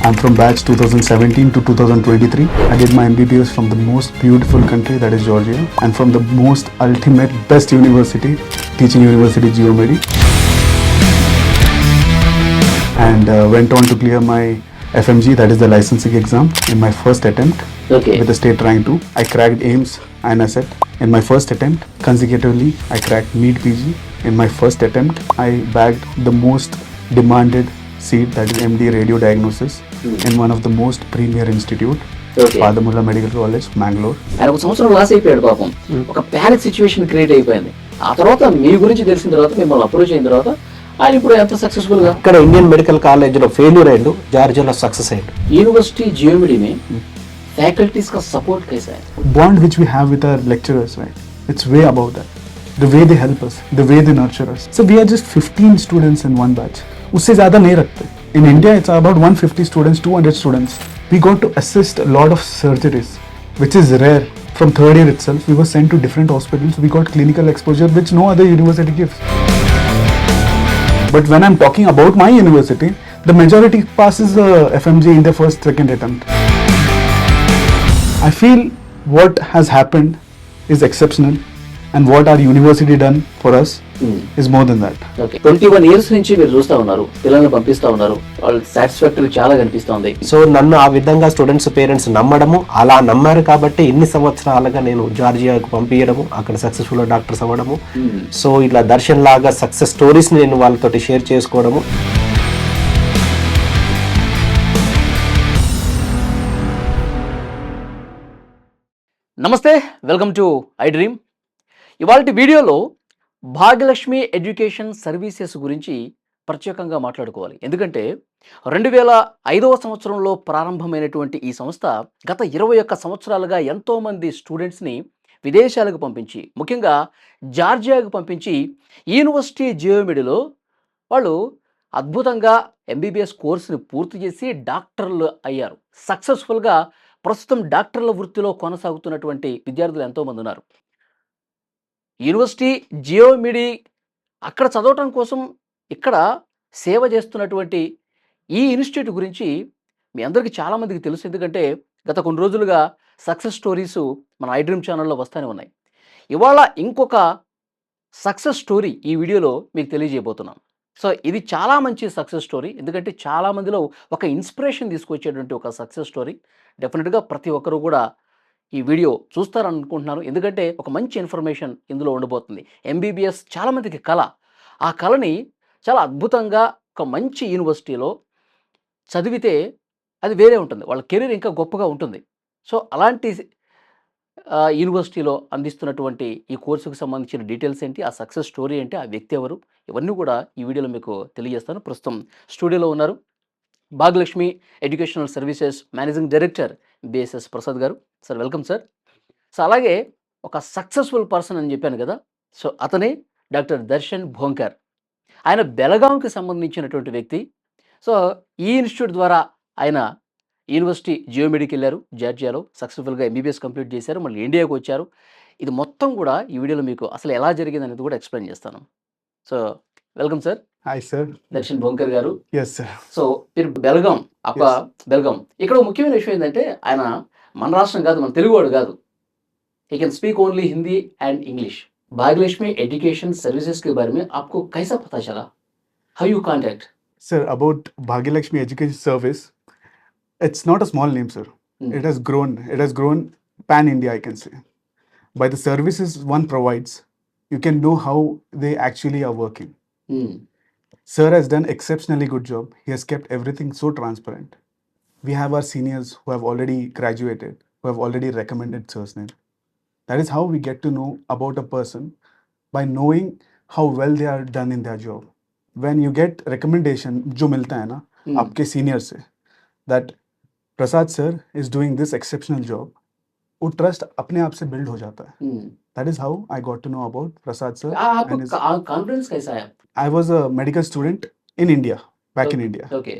I'm from batch 2017 to 2023. I did my MBBS from the most beautiful country, that is Georgia, and from the most ultimate best university, teaching university GeoMedi, and went on to clear my FMG, that is the licensing exam, in my first attempt. Okay. With the state rank 2. I cracked AIMS and ASSET in my first attempt. Consecutively, I cracked NEET PG. In my first attempt, I bagged the most demanded seat, that is MD Radio Diagnosis, in one of the most premier institute, Okay. Padamulla Medical College, Mangalore. ఆయన ఒక సంవత్సరం loss అయిపోయాడు పాపం. ఒక panic situation create అయిపోయింది. ఆ తర్వాత మీ గురించి తెలిసిన తర్వాత మిమ్మల్ని అప్రోచ్ అయిన తర్వాత ఆయన ఇప్పుడు ఎంత సక్సెస్ఫుల్ గా ఇక్కడ ఇండియన్ మెడికల్ కాలేజ్ లో ఫెయిల్యూర్ అయ్యిండు, జార్జియాలో సక్సెస్ అయ్యిండు. యూనివర్సిటీ జియోమెడి में फैकल्टीज का सपोर्ट कैसा है? Bond which we have with our lecturers, right? It's way above that. The way they help us, the way they nurture us. So we are just 15 students in one batch. उससे ज़्यादा नहीं रखते. In India, it's about 150 students, 200 students. We got to assist a lot of surgeries, which is rare. From third year itself, we were sent to different hospitals. We got clinical exposure, which no other university gives. But when I'm talking about my university, the majority passes FMG in their first, second attempt. I feel what has happened is exceptional, and what our university done for us is more than that. Okay 21 years నుంచి మీరు చూస్తా ఉన్నారు, పిల్లల్ని పంపిస్తా ఉన్నారు, వాళ్ళు satisfactory చాలా కనిపిస్తుంది. సో నన్ను ఆ విధంగా స్టూడెంట్స్ పేరెంట్స్ నమ్మడము, అలా నమ్మారు కాబట్టి ఇన్ని సంవత్సరాలుగా నేను జార్జియాకు పంపించడము, అక్కడ సక్సెస్ఫుల్ డాక్టర్స్ అవ్వడము. సో ఇలా దర్శన్ లాగా సక్సెస్ స్టోరీస్ నేను వాళ్ళతోటి షేర్ చేసుకోవడము. నమస్తే, వెల్కమ్ టు ఐ డ్రీమ్. ఇవాళ వీడియోలో భాగ్యలక్ష్మి ఎడ్యుకేషన్ సర్వీసెస్ గురించి ప్రత్యేకంగా మాట్లాడుకోవాలి. ఎందుకంటే 2005వ సంవత్సరంలో ప్రారంభమైనటువంటి ఈ సంస్థ గత 21 సంవత్సరాలుగా ఎంతోమంది స్టూడెంట్స్ని విదేశాలకు పంపించి, ముఖ్యంగా జార్జియాకు పంపించి యూనివర్సిటీ జియోమెడిలో వాళ్ళు అద్భుతంగా ఎంబీబీఎస్ కోర్సుని పూర్తి చేసి డాక్టర్లు అయ్యారు. సక్సెస్ఫుల్గా ప్రస్తుతం డాక్టర్ల వృత్తిలో కొనసాగుతున్నటువంటి విద్యార్థులు ఎంతోమంది ఉన్నారు. యూనివర్సిటీ జియోమెడి అక్కడ చదవటం కోసం ఇక్కడ సేవ చేస్తున్నటువంటి ఈ ఇన్స్టిట్యూట్ గురించి మీ అందరికీ చాలామందికి తెలుసు. ఎందుకంటే గత కొన్ని రోజులుగా సక్సెస్ స్టోరీస్ మన ఐ డ్రీమ్ ఛానల్లో వస్తూనే ఉన్నాయి. ఇవాళ ఇంకొక సక్సెస్ స్టోరీ ఈ వీడియోలో మీకు తెలియజేయబోతున్నాం. సో ఇది చాలా మంచి సక్సెస్ స్టోరీ, ఎందుకంటే చాలామందిలో ఒక ఇన్స్పిరేషన్ తీసుకొచ్చేటువంటి ఒక సక్సెస్ స్టోరీ. డెఫినెట్గా ప్రతి ఒక్కరు కూడా ఈ వీడియో చూస్తారనుకుంటున్నాను, ఎందుకంటే ఒక మంచి ఇన్ఫర్మేషన్ ఇందులో ఉండబోతుంది. ఎంబీబీఎస్ చాలామందికి కళ, ఆ కళని చాలా అద్భుతంగా ఒక మంచి యూనివర్సిటీలో చదివితే అది వేరే ఉంటుంది, వాళ్ళ కెరీర్ ఇంకా గొప్పగా ఉంటుంది. సో అలాంటి యూనివర్సిటీలో అందిస్తున్నటువంటి ఈ కోర్సుకు సంబంధించిన డీటెయిల్స్ ఏంటి, ఆ సక్సెస్ స్టోరీ ఏంటి, ఆ వ్యక్తి ఎవరు, ఇవన్నీ కూడా ఈ వీడియోలో మీకు తెలియజేస్తాను. ప్రస్తుతం స్టూడియోలో ఉన్నారు Bhagyalakshmi educational services managing director BSS Prasad గారు. Sir welcome sir. సో అలాగే ఒక సక్సెస్ఫుల్ పర్సన్ అని చెప్పాను కదా, సో అతనే డాక్టర్ దర్శన్ భోంకర్. ఆయన బెలగాంకి సంబంధించినటువంటి వ్యక్తి. సో ఈ ఇన్స్టిట్యూట్ ద్వారా ఆయన యూనివర్సిటీ జియోమెడికి వెళ్ళారు, జార్జియాలో సక్సెస్ఫుల్గా ఎంబీబీఎస్ కంప్లీట్ చేశారు, మళ్ళీ ఇండియాకి వచ్చారు. ఇది మొత్తం కూడా ఈ వీడియోలో మీకు అసలు ఎలా జరిగింది అనేది కూడా ఎక్స్ప్లెయిన్ చేస్తాను. So welcome sir. Hi, sir. Darshan Bhonkar గారు. Yes, sir. సో మీరు బెల్గాం బెల్గాం. ఇక్కడ ముఖ్యమైన విషయం ఏంటంటే ఆయన మన రాష్ట్రం కాదు, మన తెలుగువాడు కాదు. He can speak only Hindi and English. Bhagyalakshmi education services के बारे में आपको कैसा पता चला? How you contact? Sir, about Bhagyalakshmi Education Service, it's not a small name, sir. It has grown. It has grown pan-India, I can say. By the services one provides, you can know how they actually are working. Sir has done exceptionally good job. He has kept everything so transparent. We have our seniors who have already graduated, who have already recommended sir's name. That is how we get to know about a person, by knowing how well they are done in their job. When you get recommendation जो मिलता है ना आपके senior से, that Prasad sir is doing this exceptional job, वो trust अपने आप से बिल्ड हो जाता है. That is how I got to know about Prasad sir. आपको कॉन्फिडेंस कैसा है? I was a medical student in India, back in India. Okay.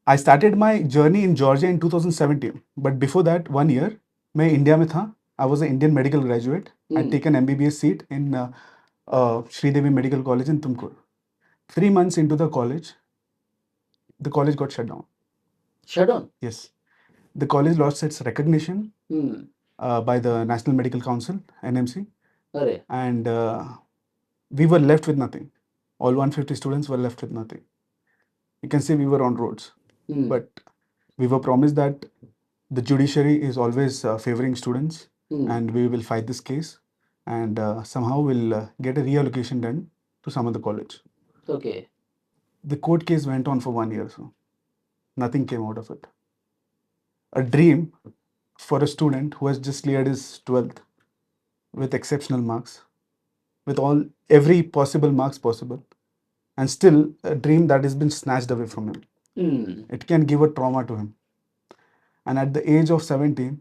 I started my journey in Georgia in 2017, but before that 1 year मैं India में था. I was an Indian medical graduate. I'd taken MBBS seat in Sridevi Medical College in Tumkur. 3 months into the college, the college got shut down. Shut down. Yes, the college lost its recognition by the National Medical Council, NMC, అరే and we were left with nothing. All 150 students were left with nothing. You can say we were on roads, but we were promised that the judiciary is always favoring students, and we will fight this case, and somehow we'll get a reallocation done to some other college. Okay. The court case went on for 1 year, so nothing came out of it. A dream for a student who has just cleared his 12th with exceptional marks, with every possible marks possible, and still a dream that has been snatched away from him. It can give a trauma to him. And at the age of 17,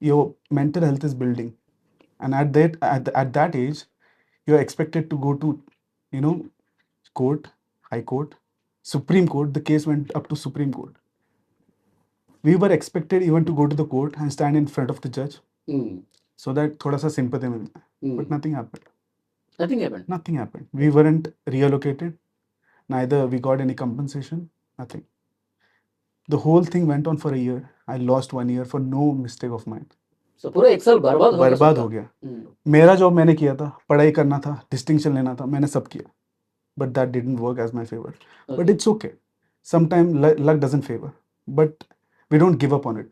your mental health is building, and at that age, you are expected to go to, court, high court, Supreme Court. The case went up to Supreme Court. We were expected even to go to the court and stand in front of the judge so that thoda sa sympathy milta. But nothing happened. Nothing happened. We weren't reallocated. Neither we got any compensation. Nothing. The whole thing went on for a year. I lost 1 year for no mistake of mine. So పూరా एक साल बर्बाद बर्बाद हो गया. मेरा job मैंने किया था, पढ़ाई करना था, डिस्टिंक्शन लेना था, मैंने सब किया. But that didn't work as my favor. But it's okay. Sometimes luck doesn't favor. But we don't give up on it.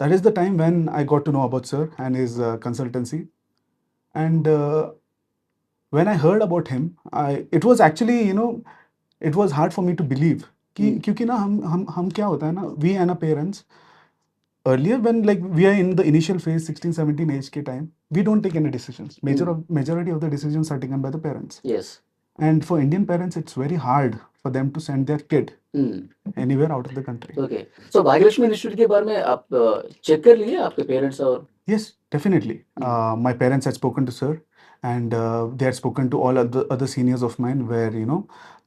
That is the time when I got to know about sir and his consultancy. And when I heard about him, it was actually, it was hard for me to believe. क्योंकि ना हम क्या होता है ना, we and our parents, earlier when like we are in the initial phase 16-17 age के time, we don't take any decisions. Majority of the decisions are taken by the parents. yes. And for Indian parents, it's very hard for them to send their kid anywhere out of the country. Okay. So Bhagyalakshmi institute के बारे में आप check कर लिए आपके parents और Yes, definitely. My parents had spoken to sir, and they had spoken to all other seniors of mine, where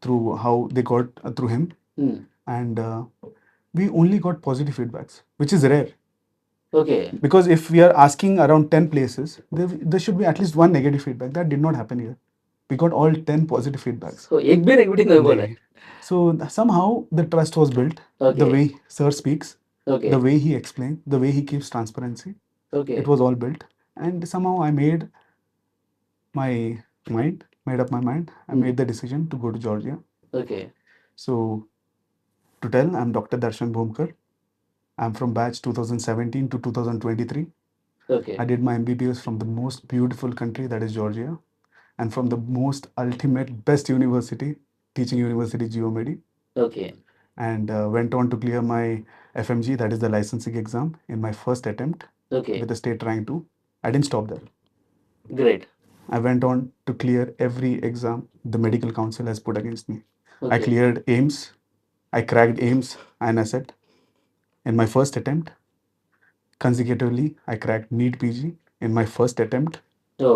through how they got through him, and we only got positive feedbacks, which is rare. Okay. Because if we are asking around 10 places, there should be at least one negative feedback. That did not happen here. We got all 10 positive feedbacks. So एक भी negative नहीं बोला. So somehow the trust was built. Okay. The way sir speaks, okay. the way he explained, the way he keeps transparency, okay. it was all built. And somehow I made up my mind. I made the decision to go to Georgia. Okay. So to tell, I'm Dr. Darshan Bhomkar. I'm from batch 2017 to 2023. Okay. I did my MBBS from the most beautiful country, that is Georgia, and from the most ultimate, best university, teaching university, Geomedi, okay. and went on to clear my FMG, that is the licensing exam, in my first attempt okay. with a state rank 2. I didn't stop there. Great. I went on to clear every exam the medical council has put against me. I okay. cleared AIMS. I cracked AIMS and ASSET in my first attempt. Consecutively, I cracked NEET PG in my first attempt. Oh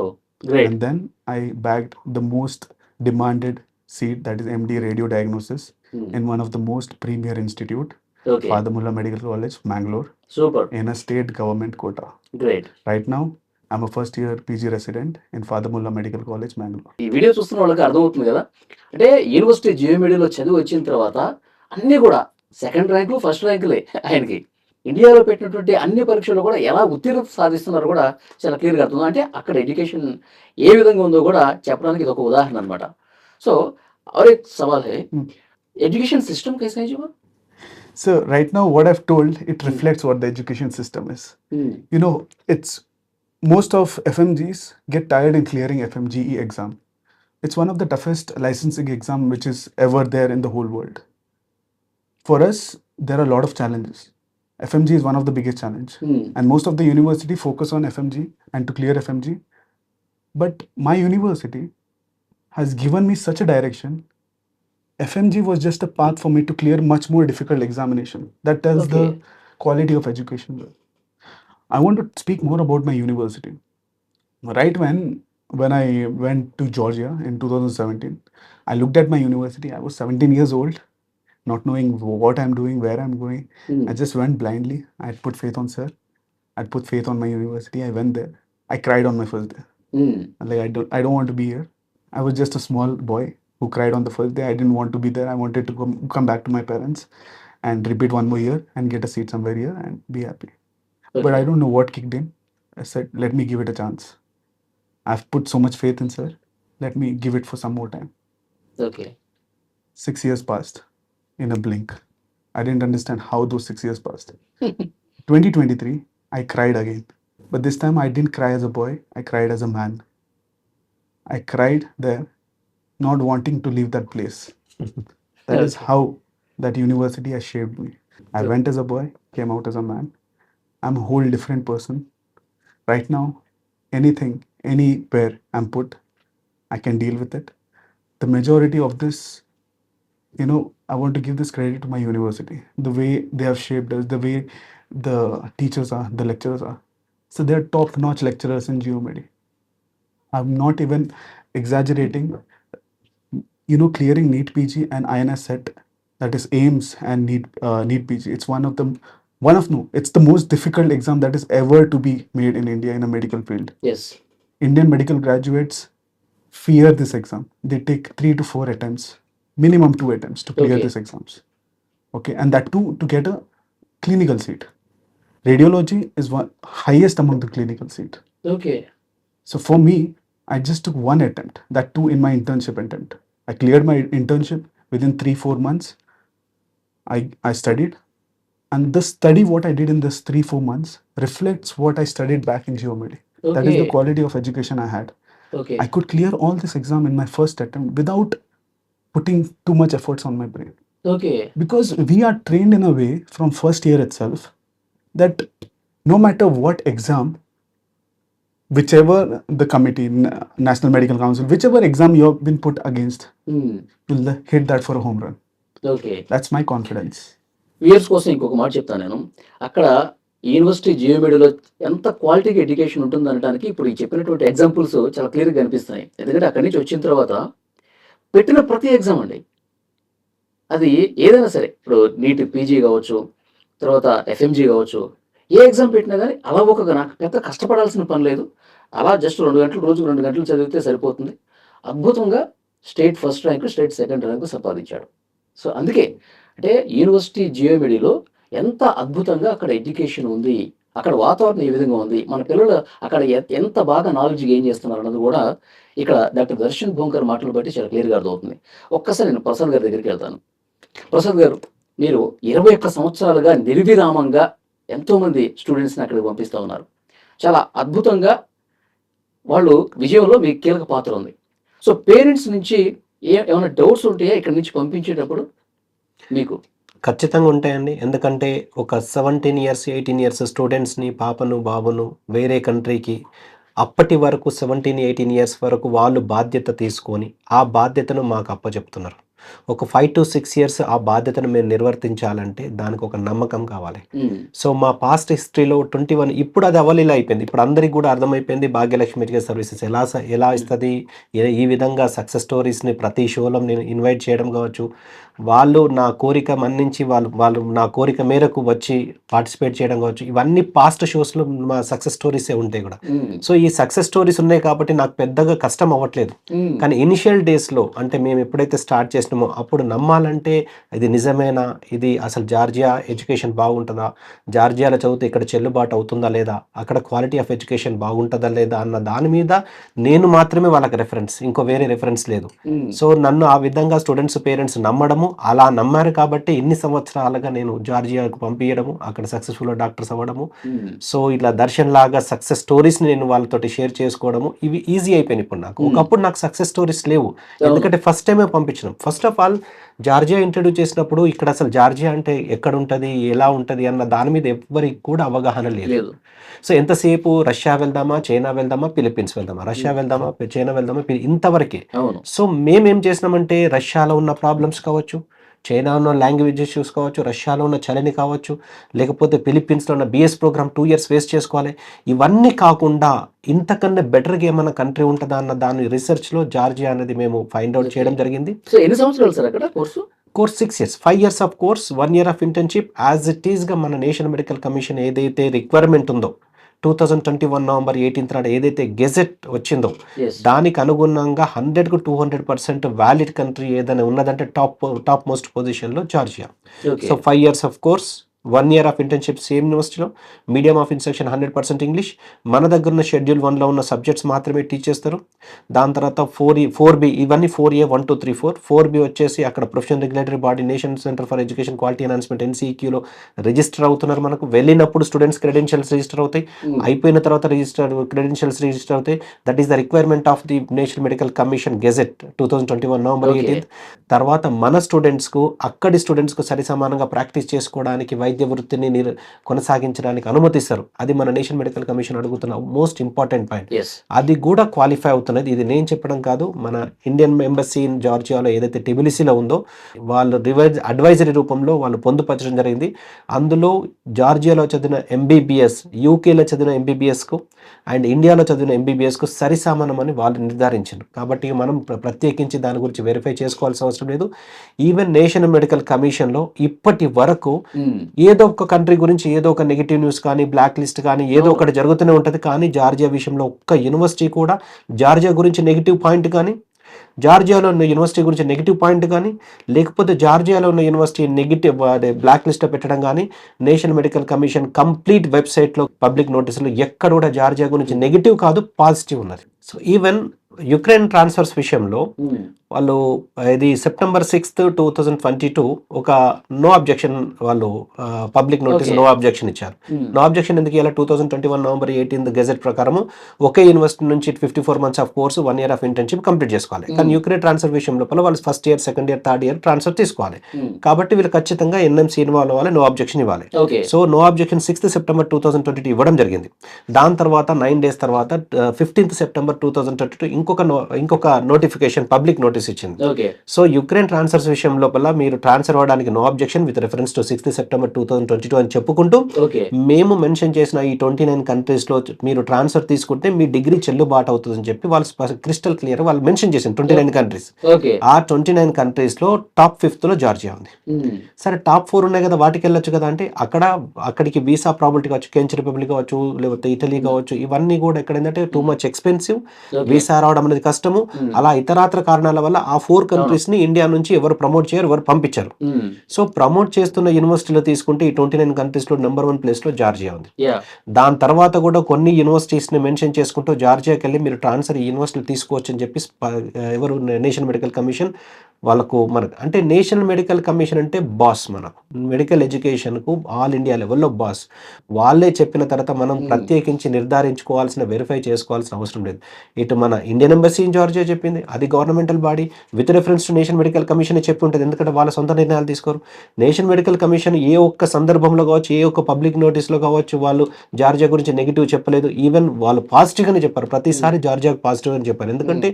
great. And then I bagged the most demanded seat, that is MD Radio Diagnosis, in one of the most premier institute, okay. Father Mulla Medical College, Mangalore, super. in a state government quota. Great. Right now, I'm a first year PG resident in Father Mulla Medical College, Mangalore. ఈ video చూస్తున్న వాళ్ళకి అర్థమవుతుంది కదా, అంటే university జియోమెడీలో చదివి వచ్చిన తర్వాత అన్నీ కూడా సెకండ్ ర్యాంకులు ఫస్ట్ ర్యాంకులే ఆయనకి. ఇండియాలో పెట్టినటువంటి అన్ని పరీక్షలు కూడా ఎలా ఉత్తీర్ణత సాధిస్తున్నారో కూడా చాలా క్లియర్గా అర్థం. అంటే అక్కడ ఎడ్యుకేషన్ ఏ విధంగా ఉందో కూడా చెప్పడానికి ఇది ఒక ఉదాహరణ అనమాట. సో और एक सवाल है, एजुकेशन सिस्टम कैसा है जीवा? So right now, what I've told, it reflects what the education system is. It's most of FMGs get tired in clearing FMGE exam. It's one of the toughest licensing exam which is ever there in the whole world. For us, there are a lot of challenges. FMG is one of the biggest challenge, and most of the university focus on FMG and to clear FMG. But my university has given me such a direction. FMG was just a path for me to clear much more difficult examination. That tells the quality of education. I want to speak more about my university. Right when I went to Georgia in 2017, I looked at my university. I was 17 years old, not knowing what I'm doing, where I'm going. I just went blindly. I had put faith on sir. I put faith on my university. I went there. I cried on my first day. Like I don't want to be here. I was just a small boy who who cried on the first day. I didn't want to be there. I wanted to come back to my parents and repeat one more year and get a seat somewhere here and be happy. But I don't know what kicked in. I said, let me give it a chance. I've put so much faith in sir. Let me give it for some more time. Okay. 6 years passed in a blink. I didn't understand how those 6 years passed. 2023, I cried again. But this time I didn't cry as a boy. I cried as a man. I cried there, not wanting to leave that place. That is Okay. how that university has shaped me. I Okay. went as a boy, came out as a man. I'm a whole different person. Right now, anything, anywhere I'm put, I can deal with it. The majority of this, I want to give this credit to my university. The way they have shaped us, the way the teachers are, the lecturers are. So they're top-notch lecturers in geomedy. I'm not even exaggerating. Clearing NEET PG and INS set, that is AIMS and NEET PG. It's it's the most difficult exam that is ever to be made in India in a medical field. Yes. Indian medical graduates fear this exam. They take 3 to 4 attempts, minimum 2 attempts to clear Okay. these exams. Okay, and that too to get a clinical seat. Radiology is one highest among the clinical seat. Okay. So for me, I just took 1 attempt, that too in my internship attempt. I cleared my internship within 3-4 months. I studied, and the study what I did in this 3-4 months reflects what I studied back in geomedy. That is the Okay. quality of education I had. Okay. I could clear all this exam in my first attempt without putting too much efforts on my brain. Okay. Because we are trained in a way from first year itself that no matter what exam, whichever the committee, National Medical Council, whichever exam you have been put against, Hmm. you'll hit that for a home run. Okay. That's my confidence. Viewers కోసం ఇంకొక మాట చెప్తాను నేను. అక్కడ university జియోమెడీలో ఎంత క్వాలిటీగా education ఉంటుందనడానికి ఇప్పుడు ఈ చెప్పినటువంటి ఎగ్జాంపుల్స్ చాలా క్లియర్‌గా కనిపిస్తున్నాయి. ఎందుకంటే అక్కడి నుంచి వచ్చిన తర్వాత పెట్టిన ప్రతి ఎగ్జామ్ అండి. అది ఏదైనా సరే, ఇప్పుడు నీట్ పీజీ కావచ్చు, తర్వాత ఎఫ్ఎంజీ కావచ్చు, ఏ ఎగ్జామ్ పెట్టినా గానీ అలవోకగా నాకు పెద్ద కష్టపడాల్సిన పని లేదు. అలా జస్ట్ 2 గంటలు, రోజుకు 2 గంటలు చదివితే సరిపోతుంది. అద్భుతంగా state first rank, state second rank సంపాదించాడు. సో అందుకే అంటే యూనివర్సిటీ జియోమెడీలో ఎంత అద్భుతంగా అక్కడ ఎడ్యుకేషన్ ఉంది, అక్కడ వాతావరణం ఏ విధంగా ఉంది, మన పిల్లలు అక్కడ ఎంత బాగా నాలెడ్జ్ గెయిన్ చేస్తున్నారు అన్నది కూడా ఇక్కడ డాక్టర్ దర్శన్ భోంకర్ మాటలు బట్టి చాలా క్లియర్‌గా అర్థమవుతుంది. ఒక్కసారి నేను ప్రసాద్ గారి దగ్గరికి వెళ్తాను. ప్రసాద్ గారు, మీరు 21 సంవత్సరాలుగా నిర్విరామంగా ఎంతోమంది స్టూడెంట్స్‌ని అక్కడికి పంపిస్తా ఉన్నారు. చాలా అద్భుతంగా వాళ్ళు విజయంలో మీకు కీలక పాత్ర ఉంది. సో పేరెంట్స్ నుంచి ఏమైనా డౌట్స్ ఉంటాయా ఇక్కడి నుంచి పంపించేటప్పుడు మీకు? ఖచ్చితంగా ఉంటాయండి. ఎందుకంటే ఒక 17 ఇయర్స్, 18 ఇయర్స్ స్టూడెంట్స్‌ని, పాపను, బాబును వేరే కంట్రీకి అప్పటి వరకు 17, 18 ఇయర్స్ వరకు వాళ్ళు బాధ్యత తీసుకొని ఆ బాధ్యతను మాకు అప్పచెప్తున్నారు. ఒక 5-6 ఇయర్స్ ఆ బాధ్యతను మేము నిర్వర్తించాలంటే దానికి ఒక నమ్మకం కావాలి. హ్మ్. సో మా పాస్ట్ హిస్టరీలో 21 ఇప్పుడు అది అవలీల అయిపోయింది. ఇప్పుడు అందరికి కూడా అర్థమైపోయింది భాగ్యలక్ష్మి మెడికల్ సర్వీసెస్ ఎలా ఇస్తుంది, ఈ విధంగా సక్సెస్ స్టోరీస్ని ప్రతి షోలో నేను ఇన్వైట్ చేయడం కావచ్చు, వాళ్ళు నా కోరిక మన్నించి వాళ్ళు నా కోరిక మేరకు వచ్చి పార్టిసిపేట్ చేయడం కావచ్చు, ఇవన్నీ పాస్ట్ షోస్లో మా సక్సెస్ స్టోరీసే ఉంటాయి కూడా. హ్మ్. సో ఈ సక్సెస్ స్టోరీస్ ఉన్నాయి కాబట్టి నాకు పెద్దగా కష్టం అవ్వట్లేదు. హ్మ్. కానీ ఇనిషియల్ డేస్లో అంటే మేము ఎప్పుడైతే స్టార్ట్ చేసినామో అప్పుడు నమ్మాలంటే ఇది నిజమేనా, ఇది అసలు జార్జియా ఎడ్యుకేషన్ బాగుంటుందా, జార్జియాలో చదివితే ఇక్కడ చెల్లుబాటు అవుతుందా లేదా, అక్కడ క్వాలిటీ ఆఫ్ ఎడ్యుకేషన్ బాగుంటుందా లేదా అన్న దాని మీద నేను మాత్రమే వాళ్ళకి రెఫరెన్స్, ఇంకో వేరే రెఫరెన్స్ లేదు. హ్మ్. సో నన్ను ఆ విధంగా స్టూడెంట్స్ పేరెంట్స్ నమ్మడము, అలా నమ్మారు కాబట్టి ఇన్ని సంవత్సరాలుగా నేను జార్జియాకు పంపించడము, అక్కడ సక్సెస్ఫుల్ డాక్టర్స్ అవ్వడము, హ్మ్. సో ఇట్లా దర్శన్ లాగా సక్సెస్ స్టోరీస్ని నేను వాళ్ళతోటి షేర్ చేసుకోవడము, ఇవి ఈజీ అయిపోయినాయి ఇప్పుడు నాకు. ఒకప్పుడు నాకు సక్సెస్ స్టోరీస్ లేవు, ఎందుకంటే ఫస్ట్ టైమే పంపించినాం. First of all Georgia introduce చేసినప్పుడు ఇక్కడ అసలు జార్జియా అంటే ఎక్కడ ఉంటుంది, ఎలా ఉంటుంది అన్న దాని మీద ఎవ్వరికి కూడా అవగాహన లేదు. లేదు. సో ఎంతసేపు రష్యా వెళ్దామా, చైనా వెళ్దామా, ఫిలిప్పీన్స్ వెళ్దామా, రష్యా వెళ్దామా, చైనా వెళ్దామా, ఇంతవరకే. అవును. సో మేమేం చేసినామంటే రష్యాలో ఉన్న ప్రాబ్లమ్స్ కావచ్చు, చైనా ఉన్న లాంగ్వేజ్ ఇష్యూస్ కావచ్చు, రష్యాలో ఉన్న చలిని కావచ్చు, లేకపోతే ఫిలిప్పీన్స్లో ఉన్న బిఎస్ ప్రోగ్రామ్ 2 ఇయర్స్ వేస్ట్ చేసుకోవాలి, ఇవన్నీ కాకుండా ఇంతకన్నా బెటర్గా ఏమైనా కంట్రీ ఉంటుందా అన్న దాని రీసెర్చ్లో జార్జియా అనేది మేము ఫైండ్ అవుట్ చేయడం జరిగింది. సో ఎన్ని సంవత్సరాలు సార్ అక్కడ course? Course 6 years, 5 years of course, 1 year of internship. As it ఈస్గా మన నేషనల్ మెడికల్ కమిషన్ ఏదైతే రిక్వైర్మెంట్ ఉందో 2021 నవంబర్ 18 నాడు ఏదైతే గెజెట్ వచ్చిందో Yes. దానికి అనుగుణంగా 100కు 200% వ్యాలిడ్ కంట్రీ ఏదైనా ఉన్నదంటే టాప్ మోస్ట్ పొజిషన్లో Georgia. Okay. So 5 years of course, 1 year of internship same యూనివర్సిటీలో, మీడియం ఆఫ్ ఇన్స్ట్రక్షన్ 100% ఇంగ్లీష్. మన దగ్గర ఉన్న షెడ్యూల్ 1లో ఉన్న సబ్జెక్ట్స్ మాత్రమే టీచ్ చేస్తారు. దాని తర్వాత 4B ఇవన్నీ 4A 1 2 3 4. 4B వచ్చేసి అక్కడ professional regulatory body national center for education quality enhancement NCEQలో రిజిస్టర్ అవుతున్నారు. మనకు వెళ్ళినప్పుడు స్టూడెంట్స్ క్రెడెన్షియల్స్ రిజిస్టర్ అవుతాయి, అయిపోయిన తర్వాత క్రెడెన్షియల్స్ రిజిస్టర్ అవుతాయి. That is the requirement of the national medical commission gazette 2021 November Okay. 18. తర్వాత మన స్టూడెంట్స్కు అక్కడి స్టూడెంట్స్కు సరి సమానంగా ప్రాక్టీస్ చేసుకోవడానికి వైద్య వృత్తిని కొనసాగించడానికి అనుమతిస్తారు. అది మన నేషనల్ మెడికల్ కమిషన్ అడుగుతున్న మోస్ట్ ఇంపార్టెంట్ పాయింట్. Yes. అది కూడా క్వాలిఫై అవుతున్నది. ఇది నేను చెప్పడం కాదు, మన ఇండియన్ ఎంబసీ ఇన్ జార్జియాలో ఏదైతే టిబిలిసీలో ఉందో వాళ్ళు అడ్వైజరీ రూపంలో వాళ్ళు పొందుపరచడం జరిగింది. అందులో జార్జియాలో చదివిన MBBS, యూకేలో చదివిన MBBSకు అండ్ ఇండియాలో చదివిన MBBSకు సరి సమానమని వాళ్ళు నిర్ధారించారు. కాబట్టి మనం ప్రత్యేకించి దాని గురించి వెరిఫై చేసుకోవాల్సిన అవసరం లేదు. ఈవెన్ నేషనల్ మెడికల్ కమిషన్లో ఇప్పటి వరకు ఏదో ఒక కంట్రీ గురించి ఏదో ఒక నెగిటివ్ న్యూస్ కానీ, బ్లాక్ లిస్ట్ కానీ ఏదో ఒకటి జరుగుతూనే ఉంటుంది. కానీ జార్జియా విషయంలో ఒక్క యూనివర్సిటీ కూడా జార్జియా గురించి నెగిటివ్ పాయింట్ కానీ, జార్జియాలో ఉన్న యూనివర్సిటీ గురించి నెగిటివ్ పాయింట్ కానీ, లేకపోతే జార్జియాలో ఉన్న యూనివర్సిటీ నెగిటివ్ బ్లాక్ లిస్ట్లో పెట్టడం కానీ నేషనల్ మెడికల్ కమిషన్ కంప్లీట్ వెబ్సైట్లో పబ్లిక్ నోటీసులు ఎక్కడ కూడా జార్జియా గురించి నెగిటివ్ కాదు, పాజిటివ్ ఉన్నది. సో ఈవెన్ యుక్రెయిన్ ట్రాన్స్ఫర్స్ విషయంలో వాళ్ళు ఇది సెప్టెంబర్ 6, 2022 ఒక నో అబ్జెక్షన్ వాళ్ళు పబ్లిక్ నోటీస్ నో అబ్జెక్షన్ ఇచ్చారు. నో అబ్జెక్షన్ ఎందుకు ఇలా 2021 నవంబర్ 18 గెజెట్ ప్రకారము ఒకే యూనివర్సిటీ నుంచి 54 months of course, 1 year of internship complete చేసుకోవాలి. కానీ యుక్రెయిన్ ట్రాన్స్ఫర్ విషయం లోపల వాళ్ళు first year, second year, third year transfer తీసుకోవాలి. కాబట్టి వీళ్ళు ఖచ్చితంగా NMC ఇన్వాల్వ్ అవ్వాలి, నో అబ్జెక్షన్ ఇవ్వాలి. So no objection 6th September 2022 ఇవ్వడం జరిగింది. దాని తర్వాత 9 days తర్వాత 15th September 2022 ఇంకొక నోటిఫికేషన్ పబ్లిక్ నోటీస్ ఇచ్చింది. సో యుక్రెయిన్ ట్రాన్స్ఫర్స్ విషయం లోపల మీరు ట్రాన్స్ఫర్ అవ్వడానికి no objection with reference to 6th September 2022 అని చెప్పుకుంటూ మేము మెన్షన్ చేసిన ఈ 29 కంట్రీస్ లో మీరు ట్రాన్స్ఫర్ తీసుకుంటే మీ డిగ్రీ చెల్లుబాటు అవుతుందని చెప్పి వాళ్ళు క్రిస్టల్ క్లియర్ వాళ్ళు మెన్షన్ చేసింది 29 కంట్రీస్. ఆ 29 కంట్రీస్ లో టాప్ 5th లో జార్జియా ఉంది. సరే టాప్ 4 ఉన్నాయి కదా, వాటికి వెళ్ళొచ్చు కదా అంటే అక్కడికి వీసా ప్రాబిలిటీ కావచ్చు, ఫ్రెంచ్ రిపబ్లిక్ కావచ్చు, లేకపోతే ఇటలీ కావచ్చు, ఇవన్నీ కూడా ఎక్కడ ఏంటంటే టూ మచ్ ఎక్స్పెన్సివ్, వీసా రావడం అనేది కష్టము. అలా ఇతరాత్ర కారణాల వల్ల ఆ 4 కంట్రీస్ ని ఇండియా నుంచి ఎవరు ప్రమోట్ చేయరు, ఎవరు పంపించారు. సో ప్రమోట్ చేస్తున్న యూనివర్సిటీలో తీసుకుంటే ఈ 29 కంట్రీస్ లో నెంబర్ 1 ప్లేస్ లో జార్జియా ఉంది. దాని తర్వాత కూడా కొన్ని యూనివర్సిటీస్ ని మెన్షన్ చేసుకుంటూ జార్జియాకి వెళ్ళి మీరు ట్రాన్స్ఫర్ ఈ యూనివర్సిటీలు తీసుకోవచ్చు అని చెప్పి ఎవరు నేషనల్ మెడికల్ కమిషన్ వాళ్ళకు మనకు అంటే నేషనల్ మెడికల్ కమిషన్ అంటే బాస్, మనకు మెడికల్ ఎడ్యుకేషన్కు ఆల్ ఇండియా లెవెల్లో బాస్. వాళ్ళే చెప్పిన తర్వాత మనం ప్రత్యేకించి నిర్ధారించుకోవాల్సిన, వెరిఫై చేసుకోవాల్సిన అవసరం లేదు. ఇటు మన ఇండియన్ ఎంబసీ ఇన్ జార్జియా చెప్పింది, అది governmental body with reference to national medical commission చెప్పి ఉంటుంది. ఎందుకంటే వాళ్ళ సొంత నిర్ణయాలు తీసుకోరు. నేషనల్ మెడికల్ కమిషన్ ఏ ఒక్క సందర్భంలో కావచ్చు, ఏ ఒక్క పబ్లిక్ నోటీస్లో కావచ్చు వాళ్ళు జార్జియా గురించి నెగిటివ్ చెప్పలేదు. ఈవెన్ వాళ్ళు పాజిటివ్ గానే చెప్పారు, ప్రతిసారి జార్జియా పాజిటివ్ అని చెప్పారు. ఎందుకంటే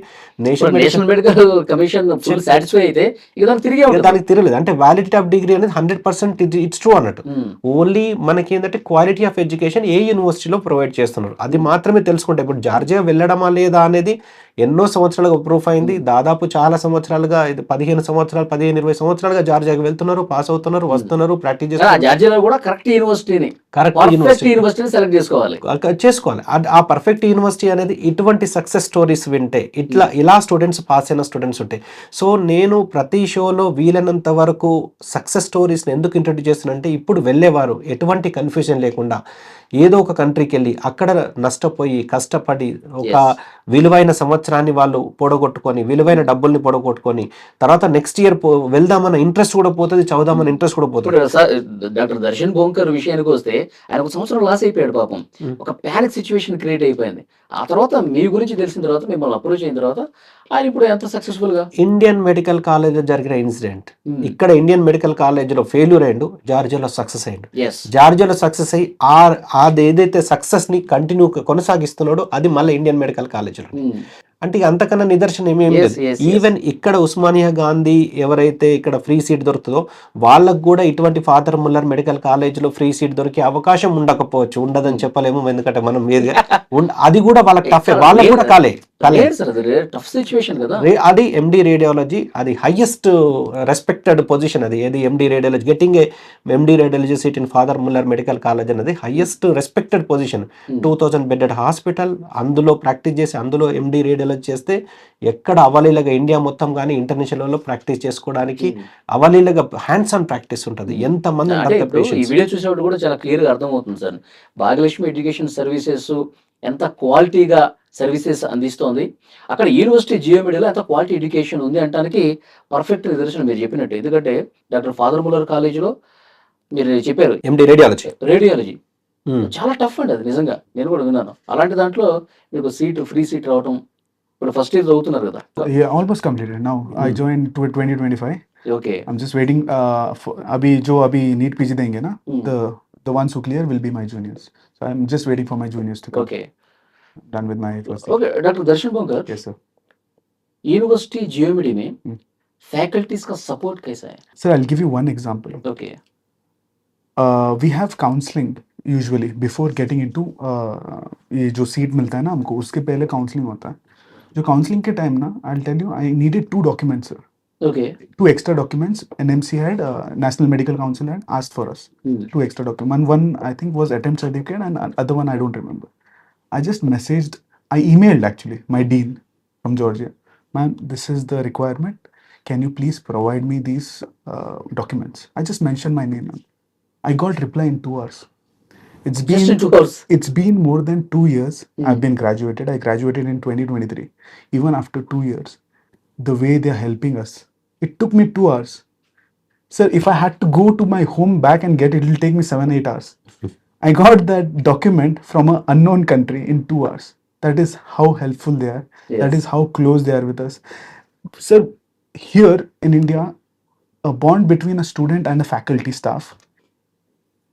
నేషనల్ మెడికల్ కమిషన్ సాటిస్ఫై అయితే దానికి తిరగలేదు. అంటే వ్యాలిడిటీ ఆఫ్ డిగ్రీ అనేది 100% ఇట్స్ ట్రూ అన్నట్టు. ఓన్లీ మనకి ఏంటంటే క్వాలిటీ ఆఫ్ ఎడ్యుకేషన్ ఏ యూనివర్సిటీలో ప్రొవైడ్ చేస్తున్నారు అది మాత్రమే తెలుసుకుంటే. ఇప్పుడు జార్జియా వెళ్ళడమా లేదా అనేది ఎన్నో సంవత్సరాలుగా ప్రూఫ్ అయింది. దాదాపు చాలా సంవత్సరాలుగా, ఇది 15 సంవత్సరాలు 15-20 సంవత్సరాలుగా జార్జియాకి వెళ్తున్నారు, పాస్ అవుతున్నారు, వస్తున్నారు, ప్రాక్టీస్ చేస్తున్నారు. జార్జియాలో కూడా కరెక్ట్ యూనివర్సిటీని సెలెక్ట్ చేసుకోవాలి. ఆ పర్ఫెక్ట్ యూనివర్సిటీ అనేది ఇటువంటి సక్సెస్ స్టోరీస్ వింటే ఇలా స్టూడెంట్స్ పాస్ అయిన స్టూడెంట్స్ ఉంటాయి. సో నేను ప్రతి షోలో వీలైనంత వరకు సక్సెస్ స్టోరీస్ని ఎందుకు ఇంట్రడ్యూస్ చేస్తున్నానంటే ఇప్పుడు వెళ్ళేవారు ఎటువంటి కన్ఫ్యూజన్ లేకుండా ఏదో ఒక కంట్రీకి వెళ్ళి అక్కడ నష్టపోయి కష్టపడి ఒక విలువైన సంవత్సరాన్ని వాళ్ళు పొడగొట్టుకొని, విలువైన డబ్బుల్ని పొడగొట్టుకొని తర్వాత నెక్స్ట్ ఇయర్ వెళ్దామన్న ఇంట్రెస్ట్ కూడా పోతుంది, చదువుదామన్న ఇంట్రెస్ట్ కూడా పోతుంది. డాక్టర్ దర్శన్ భోంకర్ విషయానికి వస్తే ఆయన ఒక సంవత్సరం లాస్ అయిపోయాడు పాపం. ఒక ప్యానిక్ సిచ్యువేషన్ క్రియేట్ అయిపోయింది. ఆ తర్వాత మీ గురించి తెలిసిన తర్వాత, మిమ్మల్ని అప్రోచ్ అయిన తర్వాత ఆయన ఇప్పుడు ఎంత సక్సెస్ఫుల్ గా ఇండియన్ మెడికల్ కాలేజ్ లో జరిగిన ఇన్సిడెంట్ ఇక్కడ ఇండియన్ మెడికల్ కాలేజ్ లో ఫెయిల్యూర్ అయ్యిండు, జార్జియాలో సక్సెస్ అయ్యిండు. జార్జియాలో సక్సెస్ అయ్యి అది ఏదైతే సక్సెస్ ని కంటిన్యూ కొనసాగిస్తున్నాడో అది మళ్ళీ ఇండియన్ మెడికల్ కాలేజ్ లో. అంటే ఇక అంతకన్నా నిదర్శనం ఏమేమి Yes, లేదు. yes, yes. ఈవెన్ ఇక్కడ ఉస్మానియా గాంధీ ఎవరైతే ఇక్కడ ఫ్రీ సీట్ దొరుకుతుందో వాళ్ళకు కూడా ఇటువంటి ఫాదర్ ముల్లర్ మెడికల్ కాలేజ్ లో ఫ్రీ సీట్ దొరికే అవకాశం ఉండకపోవచ్చు, ఉండదని చెప్పలేము. ఎందుకంటే మనం అది కూడా వాళ్ళకి టఫ్, వాళ్ళకి కూడా కాలే. లేదు సార్, అది టఫ్ సిచ్యువేషన్ కదా. అది ఎండి రేడియాలజీ, అది హైయెస్ట్ రెస్పెక్టెడ్ పొజిషన్. అది ఏది MD radiology, getting a MD radiology seat in father Muller medical college అనేది highest respected position. 2000 bedded hospital, అందులో ప్రాక్టీస్ చేసి అందులో ఎండి రేడియాలజీ చేస్తే ఎక్కడ అవలీలగా ఇండియా మొత్తం కానీ ఇంటర్నేషనల్ లో ప్రాక్టీస్ చేసుకోవడానికి అవలీలగా హ్యాండ్స్ ఆన్ ప్రాక్టీస్ ఉంటుంది. ఎంత మంది అంటే ఇప్పుడు ఈ వీడియో చూసేవాడు కూడా చాలా క్లియర్ గా అర్థమవుతుంది సార్, భాగ్యలక్ష్మి ఎడ్యుకేషన్ సర్వీసెస్ ఎంత క్వాలిటీగా సర్వీసెస్ అందిస్తోంది, అక్కడ యూనివర్సిటీ జియోమీడియాలో ఎంత క్వాలిటీ ఎడ్యుకేషన్ ఉంది అంటానికి పర్ఫెక్ట్ నిదర్శనం మీరు చెప్పినట్టు. ఎందుకంటే డాక్టర్ ఫాదర్ ముల్లర్ కాలేజీలో మీరు చెప్పారు ఎండి రేడియాలజీ చాలా టఫ్ అండి అది, నిజంగా నేను కూడా విన్నాను. అలాంటి దాంట్లో మీకు సీట్, ఫ్రీ సీట్ రావటం, ఇప్పుడు ఫస్ట్ ఇయర్ చదువుతున్నారు కదా. Yeah, almost completed. Now I joined to 2025. Okay. I'm just waiting for abhi NEET PG denge na, the ones who clear will be my juniors. So I'm just waiting for my juniors to come. Okay Done with my first year. Okay doctor Darshan Bonkar, Yes sir. University GeoMedi में faculties का support कैसा है? Sir, I'll give you one example. Okay. We have counseling usually before getting into ये जो seat मिलता है ना हमको, उसके पहले काउंसलिंग होता है. जो काउंसलिंग के टाइम ना, I'll tell you, I needed 2 documents sir. Okay. 2 extra documents. NMC had National Medical Council had asked for us 2 extra documents. One I think was attempt certificate and other one I don't remember. I just messaged, I emailed actually my dean from Georgia, ma'am, this is the requirement. Can you please provide me these documents? I just mentioned my name. I got reply in 2 hours. It's been Just in 2 hours. It's been more than 2 years. I've been graduated. I graduated in 2023. Even after 2 years, the way they're helping us, it took me 2 hours. Sir, if I had to go to my home back and get it, it'll take me 7-8 hours. I got that document from an unknown country in 2 hours. That is how helpful they are. Yes. That is how close they are with us. Sir, here in India, a bond between a student and a faculty staff,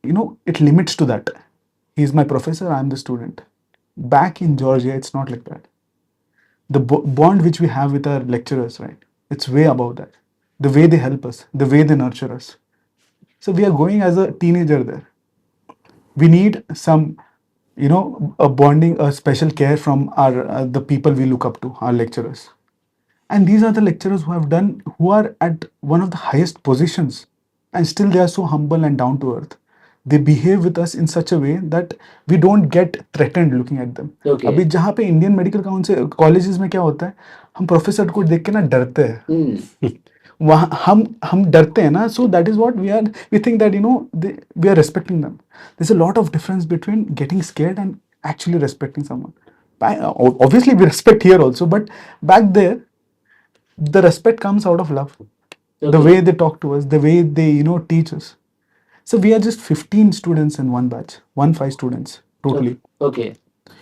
you know, it limits to that. He's my professor, I'm the student. Back in Georgia, it's not like that. The bond which we have with our lecturers, right? It's way above that. The way they help us, the way they nurture us. So we are going as a teenager there. We need some, you know, a bonding, a special care from our the people we look up to, our lecturers. And these are the lecturers who are at one of the highest positions, and still they are so humble and down to earth. They behave with us in such a way that we don't get threatened looking at them. Okay. अभी जहाँ पे Indian medical council colleges में क्या होता है, हम professor को देख के ना डरते हैं. वहाँ हम डरते हैं ना, so that is what we think that, you know, we are respecting them. There's a lot of difference between getting scared and actually respecting someone. Obviously we respect here also, but back there the respect comes out of love. The Okay. way they talk to us, the way they, you know, teach us. So we are just 15 students in one batch, 15 students totally. Okay.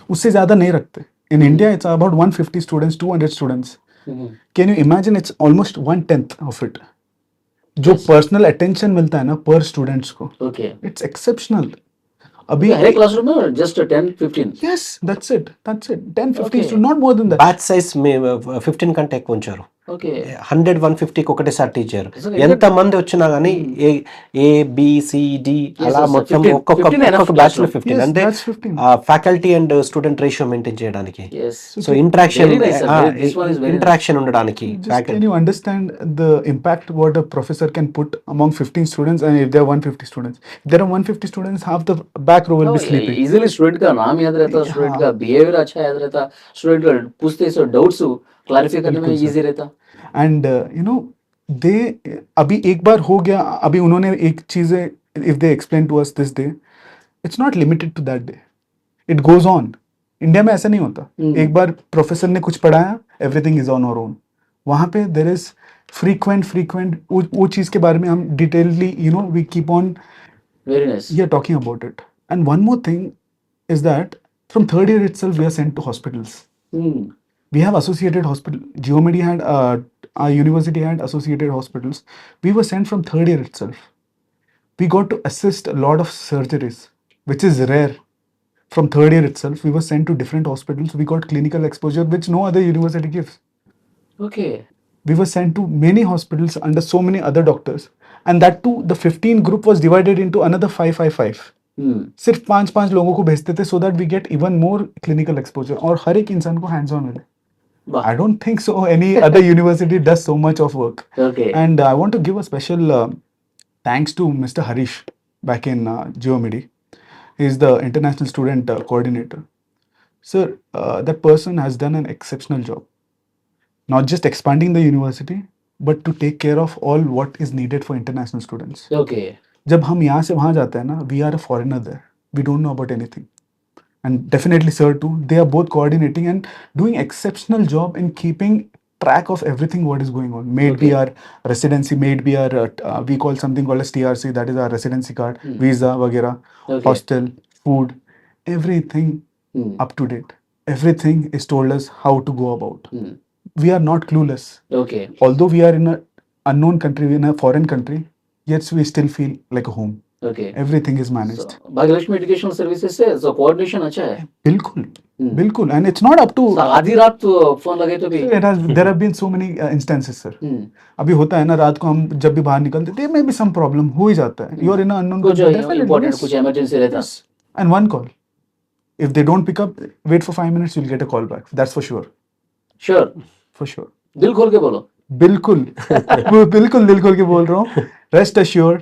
उससे ज़्यादा नहीं रखते. In India, it's about 150 students, 200 students. Can you imagine? It's almost 1/10 of it. जो personal attention मिलता है ना पर students को, ओके. It's exceptional. अभी हर एक क्लासरूम में just 10-15. yes, that's it 10-15 Okay. students, not more than that. Batch size 15 కంటే ఎక్కువ ఉంచారు. ఓకే. 100-150కి ఒకటేసారి టీచర్. నిజంగా ఎంత మంది వచ్చినా కానీ ABCD అలా yes, మొత్తం 15 ఒక్కొక్క enough బ్యాచ్ లో classroom. 15. Yes, అంటే that's 15. Faculty and student ratio maintain చేయడానికి, Yes. So interaction Very nice, sir. This one is very interaction ఉండడానికి. Just can you understand the impact what a professor can put among 15 students? And if there are 150 students, if there are 150 students, half the back row will be sleeping. Easily student का नाम याद रहता, student का behaviour अच्छा याद रहता, student का पूछते सो डाउट्स क्लैरिफाई करने में इजी रहता. And you know, they अभी एक बार हो गया, अभी उन्होंने एक चीज़ें, if they explain to us this day, it's not limited to that day. It goes on. India में ऐसा नहीं होता. एक बार प्रोफेसर ने कुछ पढ़ाया, everything is on our own. वहाँ पे there is frequent वो चीज़ के बारे में हम detailedly, you know, we keep on very nice. talking about it. And one more thing is that from third year itself we are sent to hospitals. We have associated hospital. Geomedi had our university had associated hospitals. We were sent from third year itself. We got to assist a lot of surgeries, which is rare. From third year itself, we were sent to different hospitals. We got clinical exposure, which no other university gives. Okay. We were sent to many hospitals under so many other doctors, and that too, the 15 group was divided into another 5. सिर्फ 5 लोगों को भेजते थे so that we get even more clinical exposure और हर एक इंसान को hands on मिले. I don't think so any other university does so much of work. Okay. And I want to give a special thanks to Mr. Harish back in Geomedi. He is the international student coordinator. Sir, that person has done an exceptional job. Not just expanding the university, but to take care of all what is needed for international students. Okay. जब हम यहाँ से वहाँ जाते हैं ना, we are a foreigner there. We don't know about anything. And definitely sir too, they are both coordinating and doing exceptional job in keeping track of everything what is going on. May it be our residency, may it be our, we call something called as TRC, that is our residency card, visa, वगैरह, Okay. hostel, food, everything up to date. Everything is told us how to go about. We are not clueless. Okay. Although we are in an unknown country, in a foreign country, yet we still feel like a home. Okay. Everything is managed. Bhagyalakshmi educational services से so coordination अच्छा है. बिल्कुल, बिल्कुल, and it's not up to. So, आधी रात phone लगे तो भी. There have been so many instances, sir. हम्म. अभी होता है ना, रात को हम जब भी बाहर निकलते, there may be some problem, हो ही जाता है. You are in an unknown कुछ country, definitely, इम्पोर्टेंट yes. कुछ इमरजेंसी रहता. Yes. And one call. If they don't pick up, wait for 5 minutes, you'll get a call back. That's for sure. Sure. For sure. दिल खोल के बोलो. बिल्कुल, बिल्कुल दिल खोल के बोल रहा हूँ. Rest assured.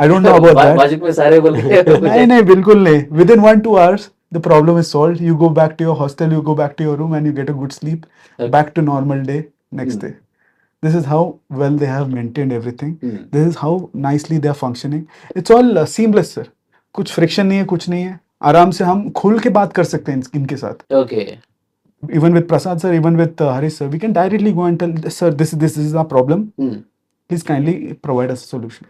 I don't know about that. बाजिक में सारे बोल नहीं बिल्कुल नहीं. Within 1-2 hours, the problem is solved. You go back to your hostel, you go back to your room, and you get a good sleep. Okay. Back to normal day next day. This is how well they have maintained everything. This is how nicely they are functioning. It's all seamless, sir. कुछ friction नहीं है, कुछ नहीं है. आराम से हम खुल के बात कर सकते हैं इनके साथ. Okay. Even with Prasad sir, even with Harish sir, we can directly go and tell, sir, this is our problem. Please kindly provide us a solution.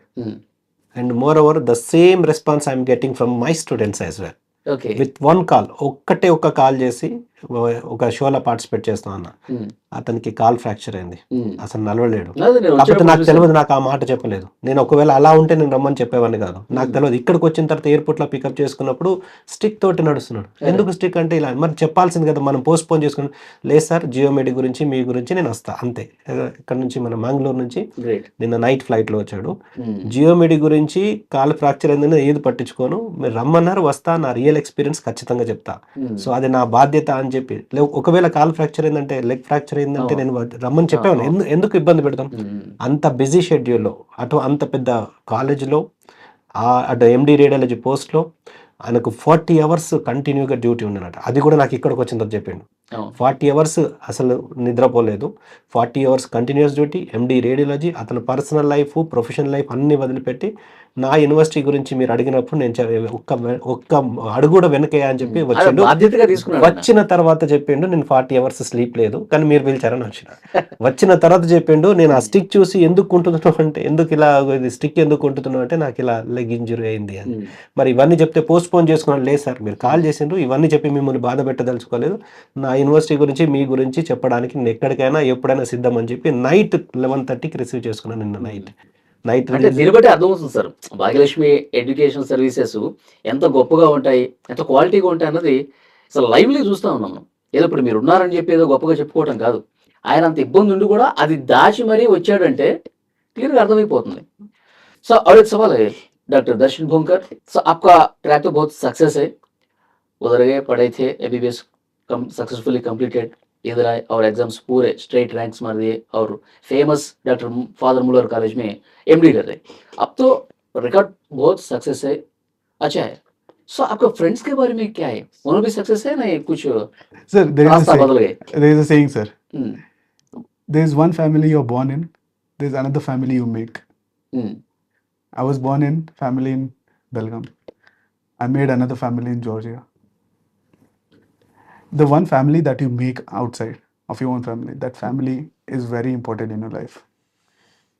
And moreover, the same response I'm getting from my students as well. Okay. With one call, ఒక్క call చేసి ఒక షోలో participate చేస్తా అన్న, అతనికి call fracture అయింది, అసలు నలవలేడు. కాకపోతే నాకు తెలియదు, నాకు ఆ మాట చెప్పలేదు. నేను ఒకవేళ అలా ఉంటే నేను రమ్మని చెప్పేవాడిని కాదు, నాకు తెలియదు. ఇక్కడికి వచ్చిన తర్వాత ఎయిర్పోర్ట్ లో పికప్ చేసుకున్నప్పుడు స్టిక్ తోటి నడుస్తున్నాడు. ఎందుకు స్టిక్ అంటే ఇలా మరి చెప్పాల్సింది కదా, మనం పోస్ట్ పోన్ చేసుకుని. లేదు సార్, జియోమెడి గురించి మీ గురించి నేను వస్తా అంతే. ఇక్కడ నుంచి మన మంగళూరు నుంచి నిన్న నైట్ ఫ్లైట్ లో వచ్చాడు. జియోమెడి గురించి కాల్ ఫ్రాక్చర్ అయిందని ఏది పట్టించుకోను, మీరు రమ్మన్నారు వస్తా, నా రియల్ ఎక్స్పీరియన్స్ ఖచ్చితంగా చెప్తా. సో అది నా బాధ్యత అని చెప్పి. ఒకవేళ కాల్ ఫ్రాక్చర్ అయిందంటే, లెగ్ ఫ్రాక్చర్ అయిందంటే నేను రమ్మని చెప్పాను. ఎందుకు ఇబ్బంది పెడతాం? అంత బిజీ షెడ్యూల్లో, అటు అంత పెద్ద కాలేజీలో, అటు ఎండి రేడియాలజీ పోస్ట్లో ఆయనకు 40 hours కంటిన్యూగా డ్యూటీ ఉండనట. అది కూడా నాకు ఇక్కడికి వచ్చిన తర్వాత చెప్పిండు. 40 hours అసలు నిద్రపోలేదు. 40 hours కంటిన్యూస్ డ్యూటీ, ఎండి రేడియాలజీ, అతని పర్సనల్ లైఫ్, ప్రొఫెషనల్ లైఫ్ అన్ని వదిలిపెట్టి నా యూనివర్సిటీ గురించి మీరు అడిగినప్పుడు నేను ఒక్క అడుగు కూడా వెనకయ్యా అని చెప్పి వచ్చిండు. వచ్చిన తర్వాత చెప్పిండు, నేను 40 hours స్లీప్ లేదు కానీ మీరు పిలిచారని వచ్చిన. వచ్చిన తర్వాత చెప్పిండు, నేను ఆ స్టిక్ చూసి ఎందుకు కుంటున్నావు అంటే, ఎందుకు ఇలా స్టిక్ ఎందుకు కుంటున్నావు అంటే, నాకు ఇలా లెగ్ ఇంజురీ అయింది అని. మరి ఇవన్నీ చెప్తే పోస్ట్ పోన్ చేసుకున్నాను. లేదు సార్, మీరు కాల్ చేసిండ్రు, ఇవన్నీ చెప్పి మిమ్మల్ని బాధ పెట్టదలుచుకోలేదు. నా యూనివర్సిటీ గురించి, మీ గురించి చెప్పడానికి నేను ఎక్కడికైనా ఎప్పుడైనా సిద్ధం అని చెప్పి నైట్ 11:30కి రిసీవ్ చేసుకున్నాను. నిన్న నైట్ అంటే దీన్ని బట్టి అర్థమవుతుంది సార్, భాగ్యలక్ష్మి ఎడ్యుకేషన్ సర్వీసెస్ ఎంత గొప్పగా ఉంటాయి, ఎంత క్వాలిటీగా ఉంటాయి అన్నది అసలు లైవ్లీ చూస్తూ ఉన్నాం మనం. ఏదో ఇప్పుడు మీరు ఉన్నారని చెప్పి ఏదో గొప్పగా చెప్పుకోవడం కాదు, ఆయన అంత ఇబ్బంది ఉండి కూడా అది దాచి మరీ వచ్చాడంటే క్లియర్గా అర్థమైపోతుంది. సో और एक सवाल है डॉक्टर दर्शन भोंकर, सो आपका ट्रैक तो बहुत सक्सेस है, उधर गए पढ़े थे, एमबीबीएस सक्सेसफुली कंप्लीटेड, इधर आए और एग्जाम्स पूरे स्ट्रेट रैंक्स मार दिए और फेमस डॉक्टर फादर मुलर कॉलेज में एमडी कर रहे. अब तो रिकॉर्ड बहुत सक्सेस है, अच्छा है. सो आपका फ्रेंड्स के बारे में क्या है, उन्होंने भी सक्सेस है ना, कुछ Sir, रास्ता बदल गए? there is a saying, sir. There is one family you're born in, there is another family you make. I was born in family in Belgaum. I made another family in Georgia. The one family that you make outside of your own family, that family is very important in your life.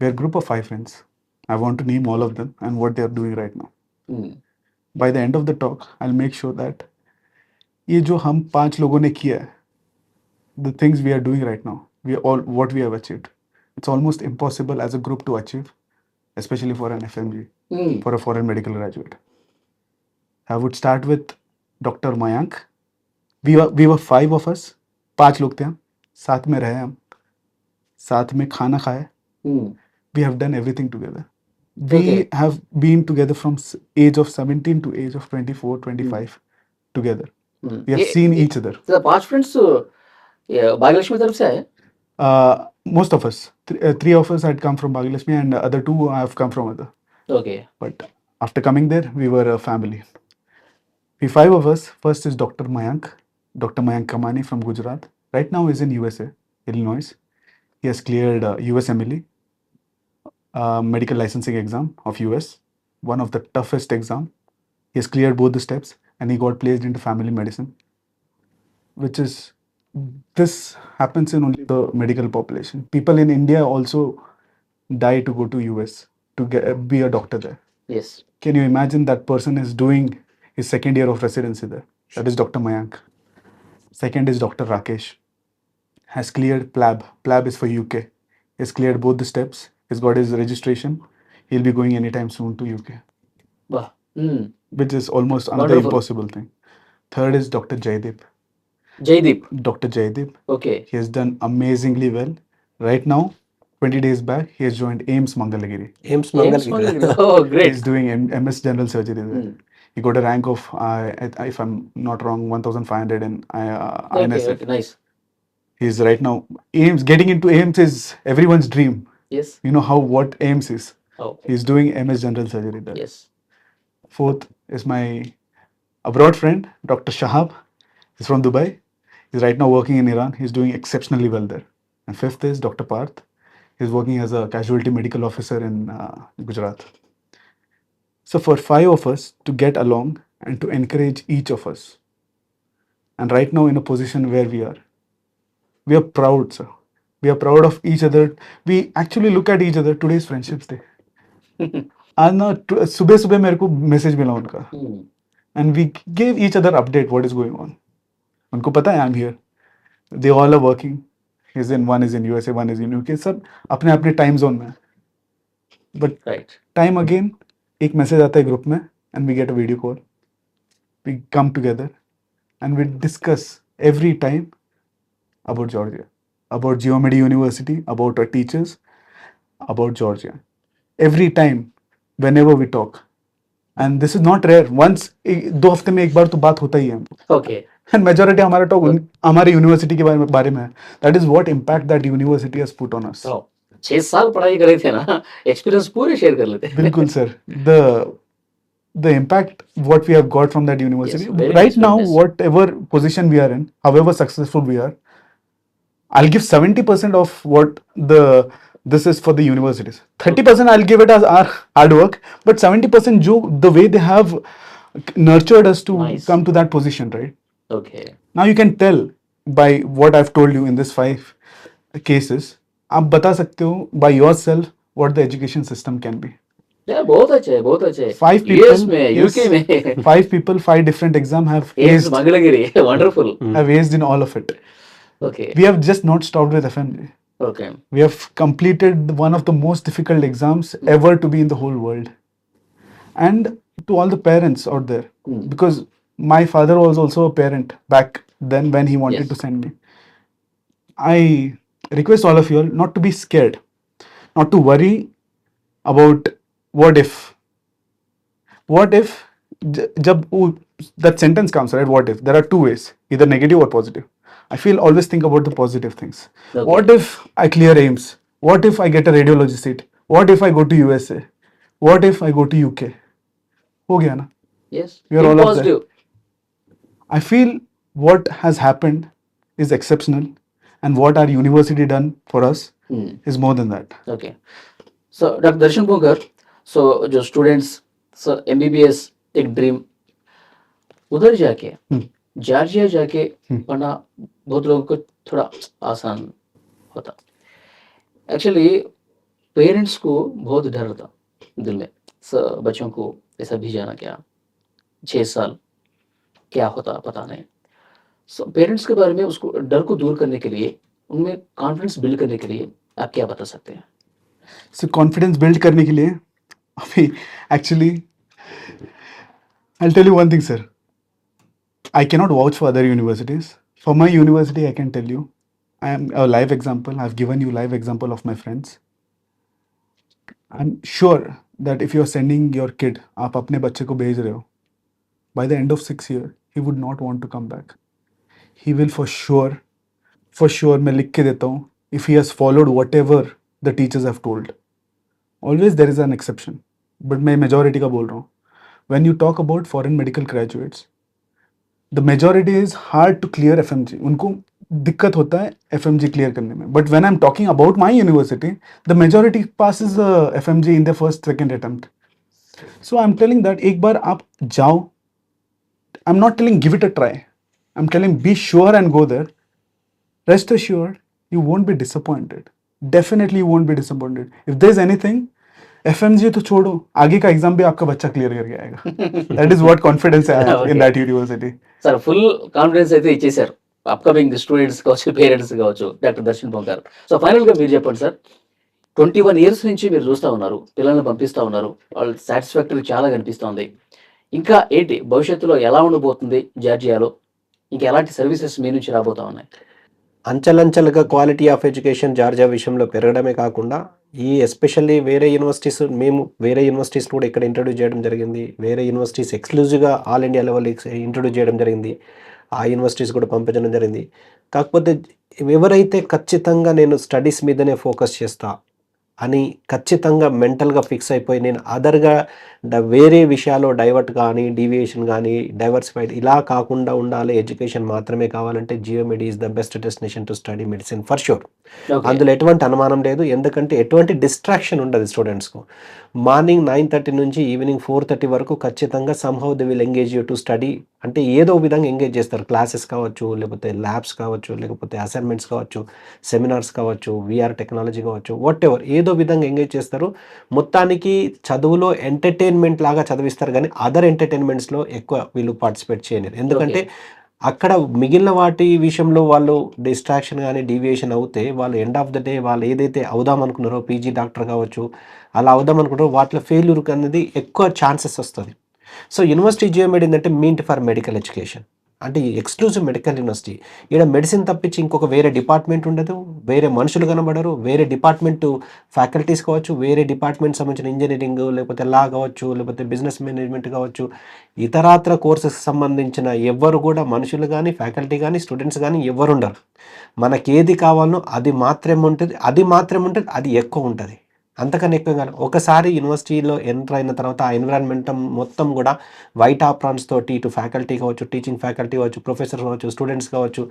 We're a group of 5 friends. I want to name all of them and what they are doing right now. By the end of the talk, I'll make sure that ये जो हम 5 लोगों ने किया है, the things we are doing right now, what we have achieved, it's almost impossible as a group to achieve, especially for an FMG, for a foreign medical graduate. I would start with doctor Mayank. We were 5 of us. 5 लोग थे हम. साथ में रहे हम. साथ में खाना खाए. We have done everything together. We Okay. have been together from age of 17 to age of 24, 25 together. We have seen each other. 5 friends Bhagyalakshmi तरफ से आए. Most of us. 3 of us had come from Bhagyalakshmi and other 2 have come from other. Okay. But after coming there, we were a family. We 5 of us. First is Dr. Mayank Kamani from Gujarat. Right now he's in USA, Illinois. He has cleared USMLE, medical licensing exam of US, one of the toughest exam. He has cleared both the steps and he got placed into family medicine, which is, this happens in only the medical population. People in India also die to go to US to be a doctor there. Yes. Can you imagine that person is doing his second year of residency there? That is Dr. Mayank. Second is Dr. Rakesh. Has cleared PLAB. PLAB is for UK. He's cleared both the steps. He's got his registration. He'll be going anytime soon to UK, Wow. which is almost another Wonderful. impossible thing. Third is Dr. Jaideep. Jaydeep. Dr. Jaideep. Okay. He has done amazingly well. Right now, 20 days back, he has joined AIMS Mangalagiri. AIIMS James Mangalagiri. Mangalagiri. Oh, great. He's doing MS General Surgery there. He got a rank of, if I'm not wrong, 1,500 in Okay, INSF. okay, nice. He's right now, AIMS, getting into AIMS is everyone's dream. Yes. You know what AIMS is. Oh, He's doing MS General Surgery there. yes. Fourth is my abroad friend, Dr. Shahab. He's from Dubai. He's right now working in Iran. He's doing exceptionally well there. And fifth is Dr. Parth. He's working as a casualty medical officer in Gujarat. So for 5 of us to get along and to encourage each of us, and right now in a position where we are proud, sir. We are proud of each other. We actually look at each other. Today's Friendships Day. आज ना सुबह सुबह मेरे को message मिला उनका, and we gave each other update what is going on. उनको पता है I'm here. They all are working. One is in USA, one is in UK. सब अपने अपने टाइम जोन में. But Right. time again, एक मैसेज आता है ग्रुप में and we get a video call. We come together and we discuss every time about Georgia, about Geomedi University, about our teachers, about Georgia. Every time, whenever we talk. And this is not rare. Once 2 हफ्ते में एक बार तो बात होता ही है. Okay. And majority हमारा talk हमारी university के बारे में है. That is what impact that university has put on us. Oh. 6 साल पढ़ाई करे थे ना, एक्सपीरियंस पूरे शेयर कर लेते हैं. बिल्कुल sir. The impact what we have got from that university. Yes, very Right nice, now, very nice. whatever position we are in, however successful we are, I'll give 70% of what this is for the universities. 30% I'll give it as our hard work, but 70% the way they have nurtured us to Nice. come to that position, right? Okay. Now you can tell by what I've told you in this 5 cases. आप बता सकते हो by yourself what the education system can be. Yeah, बहुत अच्छे है, बहुत अच्छे है. 5 people, US में, yes, UK में. 5 people, 5 different exam have AIMS aced, Mangalagiri. Wonderful. have aced in all of it. Okay. We have just not stopped with FMJ. Okay. We have completed one of the most difficult exams ever to be in the whole world. And to all the parents out there, because my father was also a parent back then when he wanted Yes. to send me. I request all of you all not to be scared, not to worry about what if. What if, that sentence comes, right? What if? There are 2 ways, either negative or positive. I feel always think about the positive things. Okay. What if I clear AIMS? What if I get a radiology seat? What if I go to USA? What if I go to UK? हो गया ना? Yes. We are Think all up there. positive. I feel what has happened is exceptional, and what our university done for us is more than that. Okay. So, Dr. Darshan Ponkar, so जो students MBBS एक dream, उधर जाके Georgia जाके पढ़ना बहुत लोगों को थोड़ा आसान होता. एक्चुअली पेरेंट्स को बहुत डर था दिल में, बच्चों को ऐसा भेजाना, क्या 6 साल क्या होता पता नहीं. सो पेरेंट्स के बारे में उसको डर को दूर करने के लिए, उनमें कॉन्फिडेंस बिल्ड करने के लिए आप क्या बता सकते हैं? So confidence build करने के लिए अभी actually I'll tell you one thing, sir. I cannot vouch for other universities. For my university, I can tell you, I am a live example. I've given you live example of my friends. I'm sure that if you're sending your kid, आप अपने बच्चे को भेज रहे हो, by the end of 6 years, he would not want to come back. He will for sure, मैं लिख के देता हूँ, if he has followed whatever the teachers have told. Always there is an exception, but मैं majority का बोल रहा हूँ. When you talk about foreign medical graduates, the majority is hard to clear FMG. उनको दिक्कत होता है FMG clear करने में. But when I'm talking about my university, the majority passes FMG in their first, second attempt. So I'm telling that एक बार आप जाओ. I'm not telling give it a try. I'm telling be sure and go there. Rest assured, you won't be disappointed. Definitely you won't be disappointed. If there's anything, FMG तो छोड़ो, आगे का exam भी आपका बच्चा क्लियर करके आएगा. That is what confidence I have in that university. Sir full confidence అయితే ఇచ్చేసారు అప్కమింగ్ స్టూడెంట్స్ కావచ్చు, పేరెంట్స్ కావచ్చు, డాక్టర్ దర్శన్ బొమ్మ గారు. సో ఫైనల్గా మీరు చెప్పండి సార్, 21 years నుంచి మీరు చూస్తూ ఉన్నారు, పిల్లల్ని పంపిస్తూ ఉన్నారు, వాళ్ళు సాటిస్ఫాక్టరీ చాలా కనిపిస్తోంది. ఇంకా ఏంటి భవిష్యత్తులో ఎలా ఉండబోతుంది జార్జియాలో, ఇంకా ఎలాంటి సర్వీసెస్ మీ నుంచి రాబోతా ఉన్నాయి? అంచెలంచెలుగా క్వాలిటీ ఆఫ్ ఎడ్యుకేషన్ జార్జియా విషయంలో పెరగడమే కాకుండా ఈ ఎస్పెషల్లీ వేరే యూనివర్సిటీస్, మేము వేరే యూనివర్సిటీస్ కూడా ఇక్కడ ఇంట్రడ్యూస్ చేయడం జరిగింది. వేరే యూనివర్సిటీస్ ఎక్స్క్లూజివ్గా ఆల్ ఇండియా లెవెల్ ఇంట్రడ్యూస్ చేయడం జరిగింది. ఆ యూనివర్సిటీస్ కూడా పంపించడం జరిగింది. కాకపోతే ఎవరైతే ఖచ్చితంగా నేను స్టడీస్ మీదనే ఫోకస్ చేస్తా అని ఖచ్చితంగా మెంటల్గా ఫిక్స్ అయిపోయి నేను అదర్గా వేరే విషయాల్లో డైవర్ట్ కానీ డీవియేషన్ కానీ డైవర్సిఫైడ్ ఇలా కాకుండా ఉండాలి, ఎడ్యుకేషన్ మాత్రమే కావాలంటే GeoMedi is the best destination to study medicine for sure. అందులో ఎటువంటి అనుమానం లేదు. ఎందుకంటే ఎటువంటి డిస్ట్రాక్షన్ ఉండదు స్టూడెంట్స్కు. మార్నింగ్ 9:30 నుంచి ఈవినింగ్ 4:30 వరకు ఖచ్చితంగా somehow they will engage you to study. అంటే ఏదో విధంగా ఎంగేజ్ చేస్తారు. క్లాసెస్ కావచ్చు, లేకపోతే ల్యాబ్స్ కావచ్చు, లేకపోతే అసైన్మెంట్స్ కావచ్చు, సెమినార్స్ కావచ్చు, విఆర్ టెక్నాలజీ కావచ్చు, వాట్ ఎవర్ ఏదో విధంగా ఎంగేజ్ చేస్తారు. మొత్తానికి చదువులో ఎంటర్టైన్మెంట్ లాగా చదివిస్తారు కానీ అదర్ ఎంటర్టైన్మెంట్స్లో ఎక్కువ వీళ్ళు పార్టిసిపేట్ చేయలేరు. ఎందుకంటే అక్కడ మిగిలిన వాటి విషయంలో వాళ్ళు డిస్ట్రాక్షన్ కానీ డీవియేషన్ అవుతే వాళ్ళు ఎండ్ ఆఫ్ ద డే వాళ్ళు ఏదైతే అవుదాం అనుకున్నారో, పీజీ డాక్టర్ కావచ్చు, అలా అవుదాం అనుకుంటారో వాటిలో ఫెయిల్యూర్ అనేది ఎక్కువ ఛాన్సెస్ వస్తుంది. సో యూనివర్సిటీ జియోమెడి ఏంటంటే మీంట్ ఫర్ మెడికల్ ఎడ్యుకేషన్, అంటే ఎక్స్క్లూజివ్ మెడికల్ యూనివర్సిటీ. ఇక్కడ మెడిసిన్ తప్పించి ఇంకొక వేరే డిపార్ట్మెంట్ ఉండదు, వేరే మనుషులు కనబడరు, వేరే డిపార్ట్మెంట్ ఫ్యాకల్టీస్ కావచ్చు, వేరే డిపార్ట్మెంట్ సంబంధించిన ఇంజనీరింగ్ లేకపోతే లా కావచ్చు, లేకపోతే బిజినెస్ మేనేజ్మెంట్ కావచ్చు, ఇతరాత్ర కోర్సెస్ సంబంధించిన ఎవరు కూడా మనుషులు కానీ ఫ్యాకల్టీ కానీ స్టూడెంట్స్ కానీ ఎవరు ఉండరు. మనకేది కావాలో అది మాత్రమే ఉంటుంది, అది ఎక్కువ ఉంటుంది, అంతకన్నా ఎక్కువ కాదు. ఒకసారి యూనివర్సిటీలో ఎంటర్ అయిన తర్వాత ఆ ఎన్విరాన్మెంట్ మొత్తం కూడా వైట్ ఆప్రాన్స్ తోటి ఇటు ఫ్యాకల్టీ కావచ్చు, టీచింగ్ ఫ్యాకల్టీ కావచ్చు, ప్రొఫెసర్ కావచ్చు, స్టూడెంట్స్ కావచ్చు,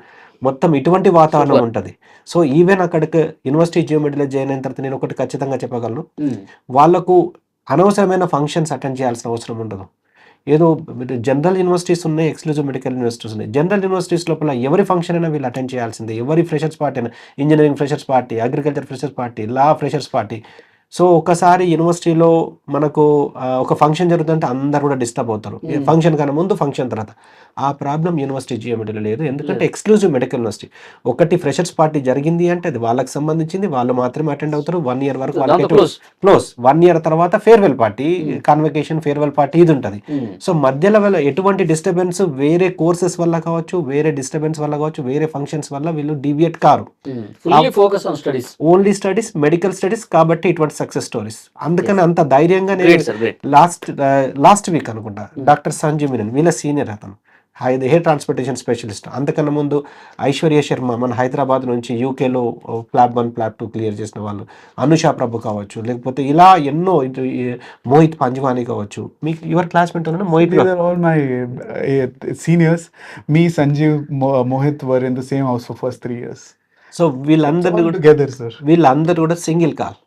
మొత్తం ఇటువంటి వాతావరణం ఉంటుంది. సో ఈవెన్ అక్కడికి యూనివర్సిటీ జియోమెడిలో జాయిన్ అయిన తర్వాత నేను ఒకటి ఖచ్చితంగా చెప్పగలను, వాళ్ళకు అనవసరమైన ఫంక్షన్స్ అటెండ్ చేయాల్సిన అవసరం ఉండదు. ఏదో జనరల్ యూనివర్సిటీస్ ఉన్నాయి, ఎక్స్క్లూజివ్ మెడికల్ యూనివర్సిటీస్ ఉన్నాయి. జనరల్ యూనివర్సిటీస్ లోపల ఎవరి ఫంక్షన్ అయినా వీళ్ళు అటెండ్ చేయాల్సిందే. ఎవరి ఫ్రెషర్స్ పార్టీ అయినా, engineering freshers party, agriculture freshers party, law freshers party. So ఒకసారి యూనివర్సిటీలో మనకు ఒక ఫంక్షన్ జరుగుతుంటే అందరు కూడా డిస్టర్బ్ అవుతారు. ఫంక్షన్ కన్నా ముందు, ఫంక్షన్ తర్వాత. ఆ ప్రాబ్లం యూనివర్సిటీ జియోమెడిలో లేదు. ఎందుకంటే ఎక్స్క్లూజివ్ మెడికల్ యూనివర్సిటీ. ఒకటి ఫ్రెషర్స్ పార్టీ జరిగింది అంటే అది వాళ్ళకి సంబంధించింది, వాళ్ళు మాత్రమే అటెండ్ అవుతారు. 1 year వరకు వాళ్ళకి క్లోజ్. 1 year తర్వాత farewell party, convocation, farewell party ఇది ఉంటుంది. సో మధ్యలో ఎటువంటి డిస్టర్బెన్స్ వేరే కోర్సెస్ వల్ల కావచ్చు, వేరే డిస్టర్బెన్స్ వల్ల కావచ్చు, వేరే ఫంక్షన్స్ వల్ల వీళ్ళు deviate car. Only studies, medical studies. కాబట్టి ఇటువంటి సక్సెస్ స్టోరీస్. అందుకని అంత ధైర్యంగా నేను లాస్ట్ వీక్ అనుకుంటా డాక్టర్ సంజీవ్ మీనన్ వీళ్ళ సీనియర్, అతను హెయిర్ ట్రాన్స్పోర్టేషన్ స్పెషలిస్ట్. అంతకన్నా ముందు ఐశ్వర్య శర్మ మన హైదరాబాద్ నుంచి యూకేలో ఫ్లాప్ 1 ఫ్లాప్ 2 క్లియర్ చేసిన వాళ్ళు, అనుషా ప్రభు కావచ్చు, లేకపోతే ఇలా ఎన్నో, మోహిత్ పంజవానీ కావచ్చు. మీకు యువర్ క్లాస్మేట్ ఉన్న Mohit, all my seniors, me, Sanjeev, Mohit were in the same house for first 3 years. So వీళ్ళందరినీ కూడా together, sir. వీళ్ళందరూ కూడా సింగిల్ కాల్,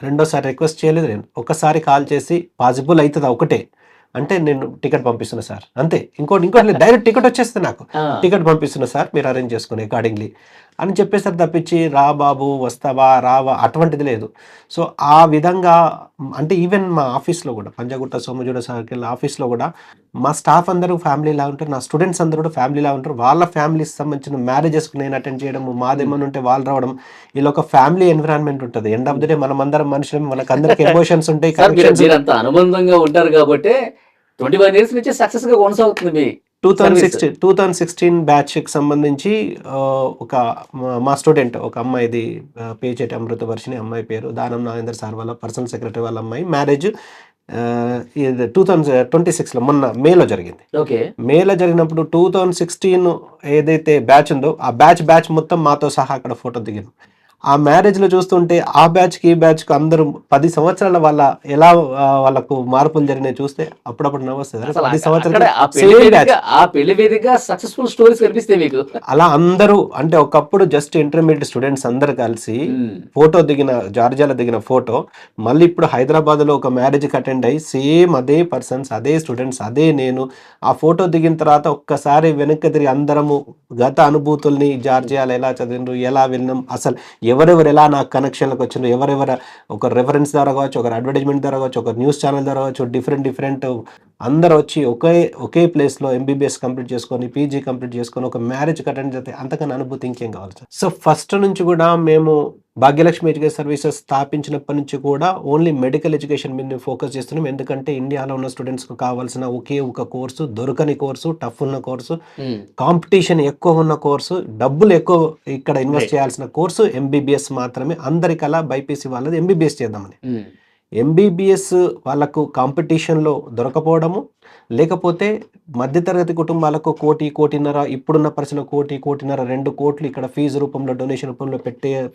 రెండోసారి రిక్వెస్ట్ చేయలేదు నేను. ఒకసారి కాల్ చేసి పాసిబుల్ అవుతుందా ఒకటే అంటే నేను టికెట్ పంపిస్తున్నా సార్, అంతే. ఇంకోటి డైరెక్ట్ టికెట్ వచ్చేస్తుంది నాకు, టికెట్ పంపిస్తున్నా సార్ మీరు అరేంజ్ చేసుకుని అకార్డింగ్లీ అని చెప్పేసరి తప్పించి రా బాబు వస్తావా రావా అటువంటిది లేదు. సో ఆ విధంగా అంటే ఈవెన్ మా ఆఫీస్లో కూడా పంజాగుట్ట సోమజూడ సర్కిల్ ఆఫీస్లో కూడా మా స్టాఫ్ అందరూ ఫ్యామిలీలా ఉంటారు, నా స్టూడెంట్స్ అందరూ కూడా ఫ్యామిలీలా ఉంటారు. వాళ్ళ ఫ్యామిలీస్ సంబంధించిన మ్యారేజెస్కి నేను అటెండ్ చేయడం, మాదేమని ఉంటే వాళ్ళు రావడం, ఇలా ఒక ఫ్యామిలీ ఎన్విరాన్మెంట్ ఉంటుంది. ఎండ్ ఆఫ్ ది డే మనం అందరం మనుషులు, మనకు అందరికి ఎమోషన్స్ ఉంటాయి. అనుబంధంగా ఉంటారు కాబట్టి 21 years నుంచి సక్సెస్ గా కొనసాగుతుంది మీ 2016 బ్యాచ్కి సంబంధించి ఒక మా స్టూడెంట్ ఒక అమ్మాయిది పేచేటి అమృతవర్షిణి అమ్మాయి పేరు దానం నాగేందర్ సార్ వాళ్ళ పర్సనల్ సెక్రటరీ వాళ్ళ అమ్మాయి మ్యారేజ్ 2026లో మొన్న మేలో జరిగింది. ఓకే. మేలో జరిగినప్పుడు 2016 ఏదైతే బ్యాచ్ ఉందో ఆ బ్యాచ్ మొత్తం మాతో సహా అక్కడ ఫోటో దిగాను. ఆ మ్యారేజ్లో చూస్తుంటే ఆ బ్యాచ్కి ఈ బ్యాచ్కి అందరూ 10 సంవత్సరాల వాళ్ళకు మార్పులు జరిగినాయి చూస్తే అప్పుడప్పుడు నవ్వొస్తుంది. 10 సంవత్సరాలు ఆ పెళ్లి వేదికగా సక్సెస్ఫుల్ స్టోరీస్ కనిపిస్తాయి మీకు. అలా అందరూ అంటే ఒకప్పుడు జస్ట్ ఇంటర్మీడియట్ స్టూడెంట్స్ అందరు కలిసి ఫోటో జార్జియాలో దిగిన ఫోటో మళ్ళీ ఇప్పుడు హైదరాబాద్లో ఒక మ్యారేజ్కి అటెండ్ అయ్యి సేమ్ అదే పర్సన్స్ అదే స్టూడెంట్స్ అదే నేను ఆ ఫోటో దిగిన తర్వాత ఒక్కసారి వెనక్కి తిరిగి అందరము గత అనుభూతుల్ని జార్జియాలో ఎలా చదివినారు ఎలా వెళ్ళినాం అసలు ఎవరెవరు ఎలా నాకు కనెక్షన్లకు వచ్చిండ్రు ఎవరెవరు ఒక రెఫరెన్స్ ద్వారా కావచ్చు ఒక అడ్వర్టైజ్మెంట్ ద్వారా కావచ్చు ఒక న్యూస్ ఛానల్ ద్వారా కావచ్చు డిఫరెంట్ అందరూ వచ్చి ఒకే ప్లేస్లో ఎంబీబీఎస్ కంప్లీట్ చేసుకొని పీజీ కంప్లీట్ చేసుకొని ఒక మ్యారేజ్కి అటెండ్ చేస్తే అంతకన్నా అనుభూతి ఇంకేం కావాలి సార్. సో ఫస్ట్ నుంచి కూడా మేము భాగ్యలక్ష్మి ఎడ్యుకేషన్ సర్వీసెస్ స్థాపించినప్పటి నుంచి కూడా ఓన్లీ మెడికల్ ఎడ్యుకేషన్ మీద ఫోకస్ చేస్తున్నాం. ఎందుకంటే ఇండియాలో ఉన్న స్టూడెంట్స్కి కావాల్సిన ఒకే ఒక కోర్సు దొరకని కోర్సు టఫ్ ఉన్న కోర్సు కాంపిటీషన్ ఎక్కువ ఉన్న కోర్సు డబ్బులు ఎక్కువ ఇక్కడ ఇన్వెస్ట్ చేయాల్సిన కోర్సు ఎంబీబీఎస్ మాత్రమే. అందరికలా బైపీసీ వాళ్ళది ఎంబీబీఎస్ చేద్దామని. ఎంబీబీఎస్ వాళ్ళకు కాంపిటీషన్లో దొరకపోవడము లేకపోతే మధ్యతరగతి కుటుంబాలకు కోటిన్నర ఇప్పుడున్న పరిస్థితిలో కోటిన్నర 2 కోట్లు ఇక్కడ ఫీజు రూపంలో డొనేషన్ రూపంలో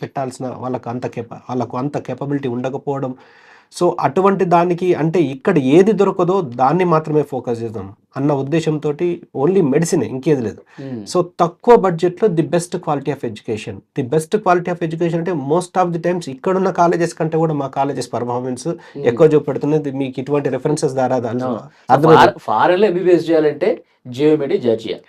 పెట్టాల్సిన వాళ్ళకు అంత కేపబిలిటీ ఉండకపోవడం. సో అటువంటి దానికి అంటే ఇక్కడ ఏది దొరకదో దాన్ని మాత్రమే ఫోకస్ చేద్దాం అన్న ఉద్దేశంతో ఓన్లీ మెడిసిన్ ఇంకేది లేదు. సో తక్కువ బడ్జెట్లో the best quality of education అంటే మోస్ట్ ఆఫ్ ది టైమ్స్ ఇక్కడున్న కాలేజెస్ కంటే కూడా మా కాలేజెస్ పర్ఫార్మెన్స్ ఎక్కువ చూపెడుతున్నది. మీకు ఇటువంటి రెఫరెన్సెస్ ద్వారా ఫారెన్లో ఎంబీబీఎస్ చేయాలంటే జియోమెడి జార్జియా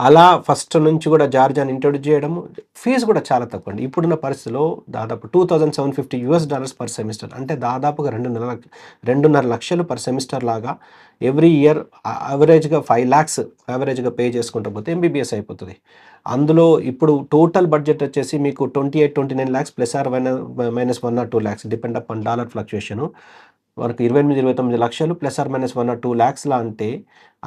అలా ఫస్ట్ నుంచి కూడా జార్జియాని ఇంట్రొడ్యూస్ చేయడము. ఫీజు కూడా చాలా తక్కువ అండి. ఇప్పుడున్న పరిస్థితిలో దాదాపు $2,750 పర్ సెమిస్టర్ అంటే దాదాపుగా 2.5 లక్షలు పర్ సెమిస్టర్ లాగా ఎవ్రీ ఇయర్ యావరేజ్గా 5 lakhs యావరేజ్గా పే చేసుకుంటూ పోతే ఎంబీబీఎస్ అయిపోతుంది. అందులో ఇప్పుడు టోటల్ బడ్జెట్ వచ్చేసి మీకు 28-29 lakhs plus or minus 1 or 2 lakhs depend upon dollar fluctuation. మనకు 28-29 లక్షలు plus or minus 1 or 2 lakhs అంటే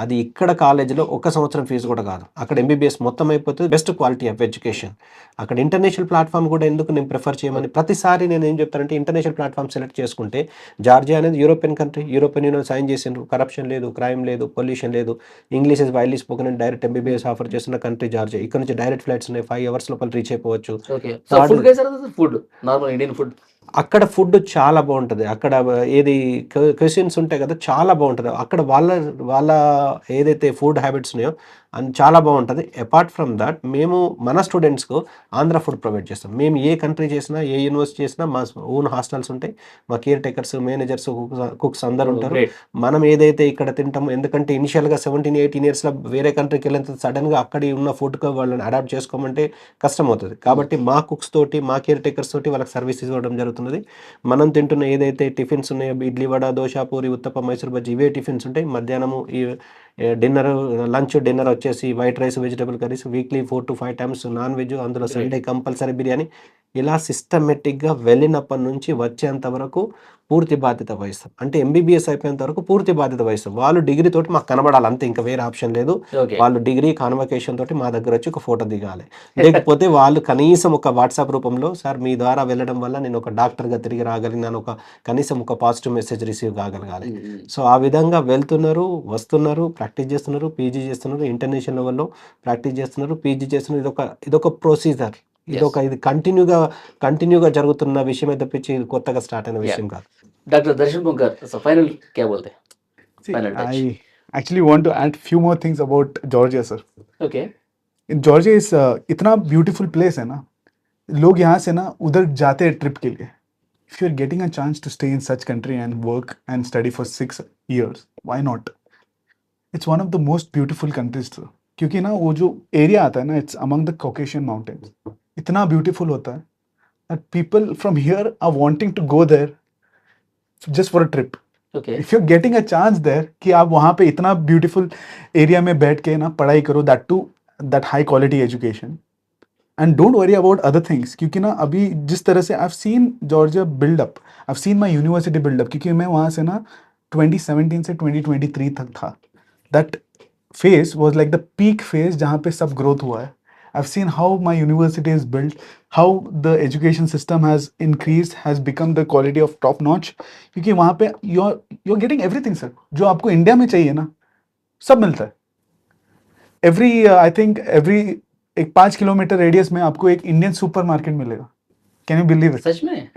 అది ఇక్కడ కాలేజీలో ఒక సంవత్సరం ఫీజు కూడా కాదు. అక్కడ ఎంబీబీఎస్ మొత్తం అయిపోతుంది. Best quality of education. అక్కడ ఇంటర్నేషనల్ ప్లాట్ఫామ్ కూడా ఎందుకు నేను ప్రిఫర్ చేయమని ప్రతిసారి నేను ఏం చెప్తానంటే ఇంటర్నేషనల్ ప్లాట్ఫామ్ సెలెక్ట్ చేసుకుంటే జార్జియా అనేది European country, European union sign చేసిండ్రు, కరప్షన్ లేదు, క్రైమ్ లేదు, పొల్యూషన్ లేదు, English is widely spoken and direct MBBS offer చేస్తున్న కంట్రీ జార్జియా. ఇక్కడ నుంచి డైరెక్ట్ ఫ్లైట్స్ ఉన్నాయి, 5 hours లోపల రీచ్ అయిపోవచ్చు. ఫుడ్ నార్మల్ ఇండియన్ ఫుడ్ అక్కడ ఫుడ్ చాలా బాగుంటుంది. అక్కడ ఏది క్వశ్చన్స్ ఉంటాయి కదా చాలా బాగుంటుంది. అక్కడ వాళ్ళ ఏదైతే ఫుడ్ హ్యాబిట్స్ ఉన్నాయో అని చాలా బాగుంటుంది. అపార్ట్ ఫ్రమ్ దట్ మేము మన స్టూడెంట్స్కు ఆంధ్ర ఫుడ్ ప్రొవైడ్ చేస్తాం. మేము ఏ కంట్రీ చేసినా ఏ యూనివర్సిటీ చేసినా మా ఓన్ హాస్టల్స్ ఉంటాయి, మా కేర్ టేకర్స్ మేనేజర్స్ కుక్స్ అందరు ఉంటారు. మనం ఏదైతే ఇక్కడ తింటామో ఎందుకంటే ఇనిషియల్గా 17-18 yearsలో వేరే కంట్రీకి వెళ్ళిన సడన్గా అక్కడి ఉన్న ఫుడ్కి వాళ్ళని అడాప్ట్ చేసుకోమంటే కష్టం అవుతుంది. కాబట్టి మా కుక్స్ తోటి మా కేర్ టేకర్స్ తోటి వాళ్ళకి సర్వీస్ ఇవ్వడం జరుగుతున్నది. మనం తింటున్న ఏదైతే టిఫిన్స్ ఉన్నాయో ఇడ్లీ వడ దోశ పూరి ఉత్తప్ప మైసూర్ బజ్జీ ఇవే టిఫిన్స్ ఉంటాయి. మధ్యాహ్నము ఈ డిన్నర్ వచ్చేసి white rice vegetable curries, weekly 4 to 5 times non veg, అందులో సండే కంపల్సరీ బిర్యానీ. ఇలా సిస్టమేటిక్గా వెళ్ళినప్పటి నుంచి వచ్చేంత వరకు పూర్తి బాధ్యత వహిస్తాం. అంటే ఎంబీబీఎస్ అయిపోయేంత వరకు పూర్తి బాధ్యత వహిస్తాం. వాళ్ళు డిగ్రీ తోటి మాకు కనబడాలి అంతే, ఇంకా వేరే ఆప్షన్ లేదు. వాళ్ళు డిగ్రీ కాన్వకేషన్ తోటి మా దగ్గర వచ్చి ఒక ఫోటో దిగాలి. లేకపోతే వాళ్ళు కనీసం ఒక వాట్సాప్ రూపంలో సార్ మీ ద్వారా వెళ్ళడం వల్ల నేను ఒక డాక్టర్గా తిరిగి రాగలిగినాను, కనీసం ఒక పాజిటివ్ మెసేజ్ రిసీవ్ కాగలగాలి. సో ఆ విధంగా వెళ్తున్నారు, వస్తున్నారు, ప్రాక్టీస్ చేస్తున్నారు, పీజీ చేస్తున్నారు, ఇంటర్నేషనల్ లెవెల్లో ప్రాక్టీస్ చేస్తున్నారు, పీజీ చేస్తున్నారు. ఇదొక ప్రొసీజర్. ఇది కంటిన్యూగా జరుగుతున్న విషయమే తప్పించి కొత్తగా స్టార్ట్ అయిన విషయం కాదు. డాక్టర్ దర్శన్ బుంకర్ ఫైనల్ क्या बोलते हैं? I actually want to add few more things about Georgia, sir. Okay. In Georgia is इतना beautiful place है ना, लोग यहाँ से ना उधर जाते हैं ट्रिप के लिए. If you are getting a chance to stay in such country and work and study for 6 years, why not? It's one of the most beautiful countries, sir. क्योंकि ना वो जो एरिया आता है ना, it's among the Caucasian mountains. इतना beautiful होता है that people from here are wanting to go there just for a trip. Okay. If you're getting a chance there कि आप वहाँ पे इतना beautiful area में बैठ के ना पढ़ाई करो, that too that high quality education, and don't worry about other things. क्योंकि ना अभी जिस तरह से I've seen Georgia build up, I've seen my university build up. क्योंकि मैं वहाँ से ना 2017 से 2023 तक था. That phase was like the peak phase जहाँ पे सब growth हुआ है. I've seen how my university is built, how the education system has increased, has become the quality of top notch. क्योंकि वहाँ पे you're getting everything sir. जो आपको इंडिया में चाहिए ना, सब मिलता है. Every I think every एक 5 किलोमीटर रेडियस में आपको एक इंडियन सुपरमार्केट मिलेगा. Can you believe it? सच में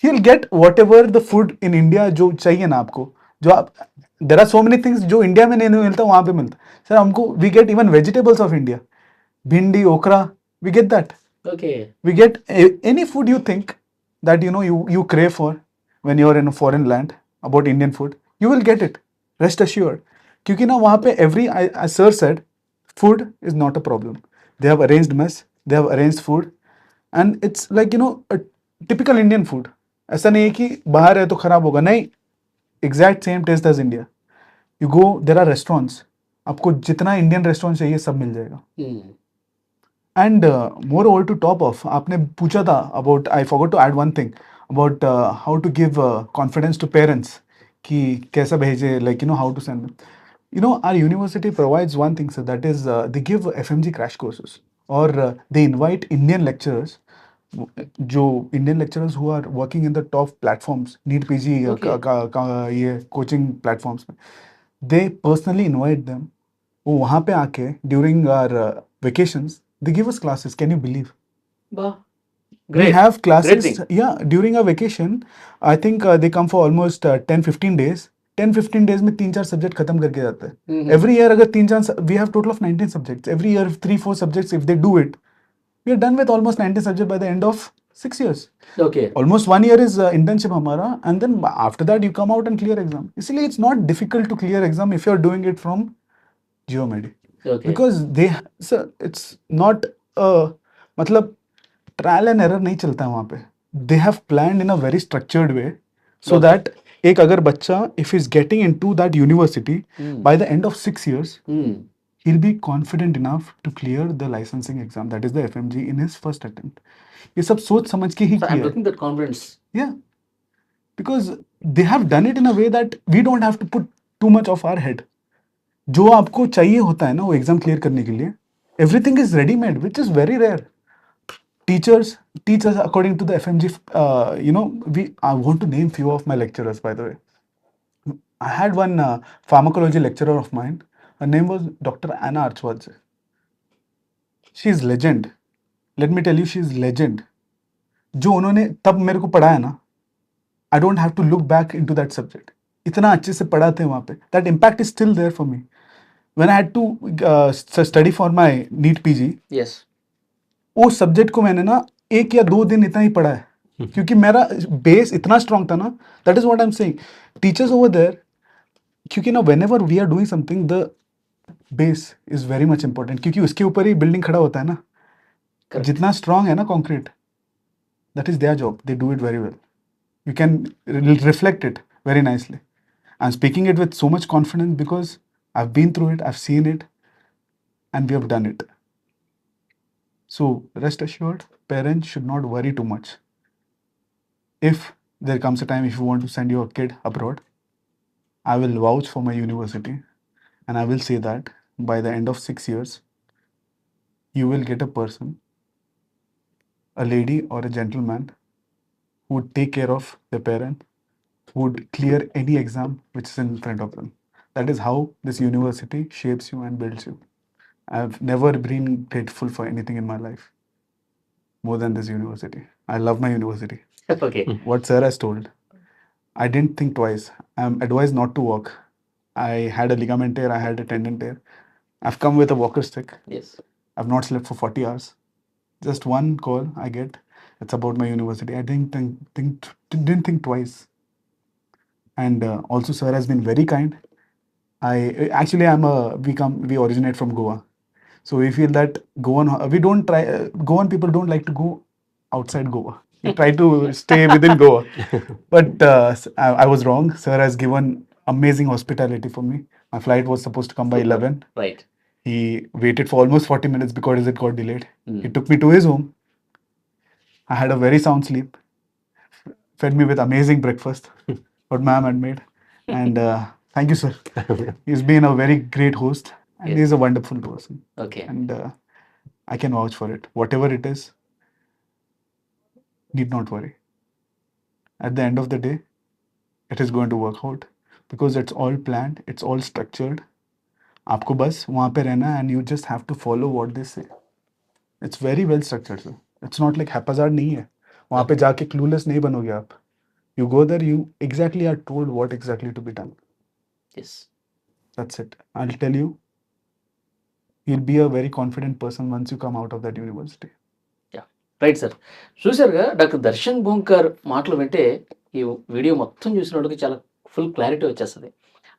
He'll get whatever the food in India जो चाहिए ना आपको, जो आप there are so many things जो इंडिया में नहीं मिलता वहाँ पे मिलता. सर हमको we get even vegetables of India, भिंडी, okra, we get that. Okay We get any food you think that you crave for when you're in a foreign land about Indian food, you will get it. Rest assured. क्योंकि ना वहाँ पे as sir said, food is not a problem. They have arranged mess, they have arranged food, and it's like a typical Indian food. ऐसा नहीं है कि बाहर है तो खराब होगा, नहीं. Exact same taste as India. You go, there are restaurants. आपको जितना इंडियन रेस्टोरेंट चाहिए सब मिल जाएगा. And moreover, to top off, आपने पूछा था about, I forgot to add one thing about how to give confidence to parents कि कैसा भेजे, like how to send them. Our university provides one thing, sir, that is they give FMG crash courses, or they invite Indian lecturers, जो Indian lecturers who are working in the top platforms, NEET PG, Okay. ये coaching platforms में, they personally invite them. वो वहाँ पे आके during our vacations, they give us classes. Can you believe? బా We great have classes, thing. yeah, during our vacation. I think they come for almost 10-15 days. 10-15 days में 3-4 subject खत्म करके जाते हैं. Every year अगर 3-4, we have total of 19 subjects. Every year 3-4 subjects, if they do it, we are done with almost 19 subjects by the end of 6 years. Okay Almost 1 year is internship हमारा, and then after that you come out and clear exam. इसलिए it's not difficult to clear exam if you are doing it from Geomedi. Okay Because sir, it's not मतलब trial and error नहीं चलता है वहाँ पे. They have planned in a very structured way so that एक अगर बच्चा if is getting into that university by the end of 6 years he'll be confident enough to clear the licensing exam, that is the FMG, in his first attempt. ये सब सोच समझ के ही so I'm किया. Looking that confidence Yeah, because they have done it in a way that we don't have to put too much of our head. जो आपको चाहिए होता है ना वो एग्जाम क्लियर करने के लिए, everything is ready made, which is very rare. Teachers teach us according to the FMG. I want to name few of my lecturers, by the way. I had one pharmacology lecturer of mine. Her name was Dr. Anna Archwadze. She is legend. Let me tell you, she is legend. जो उन्होंने तब मेरे को पढ़ाया ना, I don't have to look back into that subject. इतना अच्छे से पढ़ाते हैं वहाँ पे. That impact is still there for me. When I had to study for my NEET PG, yes उस सब्जेक्ट को मैंने ना 1 या 2 दिन इतना ही पढ़ा है क्योंकि मेरा बेस इतना स्ट्रांग था ना. That is what I am saying. Teachers over there, क्योंकि ना whenever we are doing something, the base is very much important, क्योंकि उसके ऊपर ही बिल्डिंग खड़ा होता है ना. Correct. जितना स्ट्रांग है ना concrete, that is their job. They do it very well. You can reflect it very nicely. I'm speaking it with so much confidence because I've been through it, I've seen it, and we have done it. So rest assured, parents should not worry too much. If there comes a time if you want to send your kid abroad, I will vouch for my university, and I will say that by the end of 6 years, you will get a person, a lady or a gentleman, who would take care of their parent, who would clear any exam which is in front of them. That is how this university shapes you and builds you. I've never been grateful for anything in my life more than this university. I love my university. Okay What sir has told, I didn't think twice. I'm advised not to walk. I had a ligament tear, I had a tendon tear. I've come with a walker stick. Yes I've not slept for 40 hours. Just one call I get, it's about my university. I didn't think twice. And also sir has been very kind. We originate from Goa. So we feel that Goan people don't like to go outside Goa. We try to stay within Goa. But I was wrong. Sir has given amazing hospitality for me. My flight was supposed to come by 11. Right He waited for almost 40 minutes because it got delayed. He took me to his home. I had a very sound sleep. Fed me with amazing breakfast, what ma'am had made. And thank you, sir. He's been a very great host. and Yes. he's a wonderful person, okay. and I can vouch for it. Whatever it is, need not worry. At the end of the day, it is going to work out because it's all planned, it's all structured. आपको बस वहाँ पे रहना and you just have to follow what they say. It's very well structured, sir. It's not like haphazard नहीं है. वहाँ पे जाके clueless नहीं बनोगे आप. You go there, you exactly are told what exactly to be done. Yes. That's it. I'll tell you, you'll be a very confident person once you come out of that university. Right sir. చూసారుగా doctor Darshan భోంకర్ మాటలు వింటే ఈ video మొత్తం చూసినోడికి చాలా full clarity వచ్చేస్తుంది.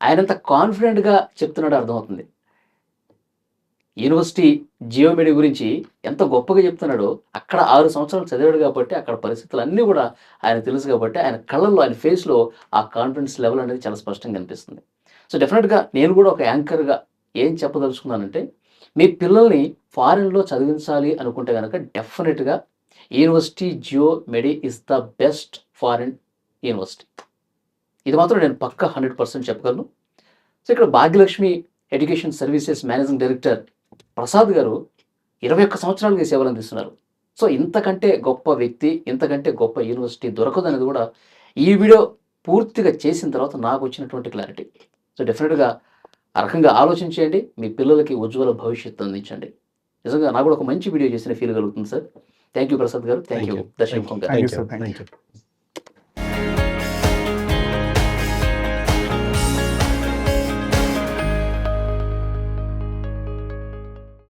ఆయన ఎంత కాన్ఫిడెంట్గా చెప్తున్నాడో అర్థమవుతుంది. యూనివర్సిటీ జియోమెడి గురించి ఎంత గొప్పగా చెప్తున్నాడో, అక్కడ 6 సంవత్సరాలు చదివాడు కాబట్టి అక్కడ పరిస్థితులు అన్నీ కూడా ఆయన తెలుసు కాబట్టి ఆయన కళ్ళల్లో, ఆయన ఫేస్లో ఆ కాన్ఫిడెన్స్ లెవెల్ అనేది చాలా స్పష్టంగా కనిపిస్తుంది. సో డెఫినెట్గా నేను కూడా ఒక యాంకర్గా ఏం చెప్పదలుచుకున్నానంటే, మీ పిల్లల్ని ఫారిన్లో చదివించాలి అనుకుంటే కనుక డెఫినెట్గా university GeoMedi is the best foreign university. ఇది మాత్రం నేను పక్కా 100% చెప్పగలను. సో ఇక్కడ Bhagyalakshmi education services managing director Prasad గారు 21 సంవత్సరాలుగా సేవలు అందిస్తున్నారు. సో ఇంతకంటే గొప్ప వ్యక్తి, ఇంతకంటే గొప్ప యూనివర్సిటీ దొరకదు అనేది కూడా ఈ వీడియో పూర్తిగా చేసిన తర్వాత నాకు వచ్చినటువంటి క్లారిటీ. సో డెఫినెట్గా ఆ రకంగా ఆలోచించేయండి, మీ పిల్లలకి ఉజ్వల భవిష్యత్తు అందించండి. నిజంగా నాకు కూడా ఒక మంచి వీడియో చేసిన ఫీల్ కలుగుతుంది సార్. థ్యాంక్ యూ ప్రసాద్ గారు, థ్యాంక్ యూ దర్శన్ గారు. Thank you, sir. Thank you. Thank you.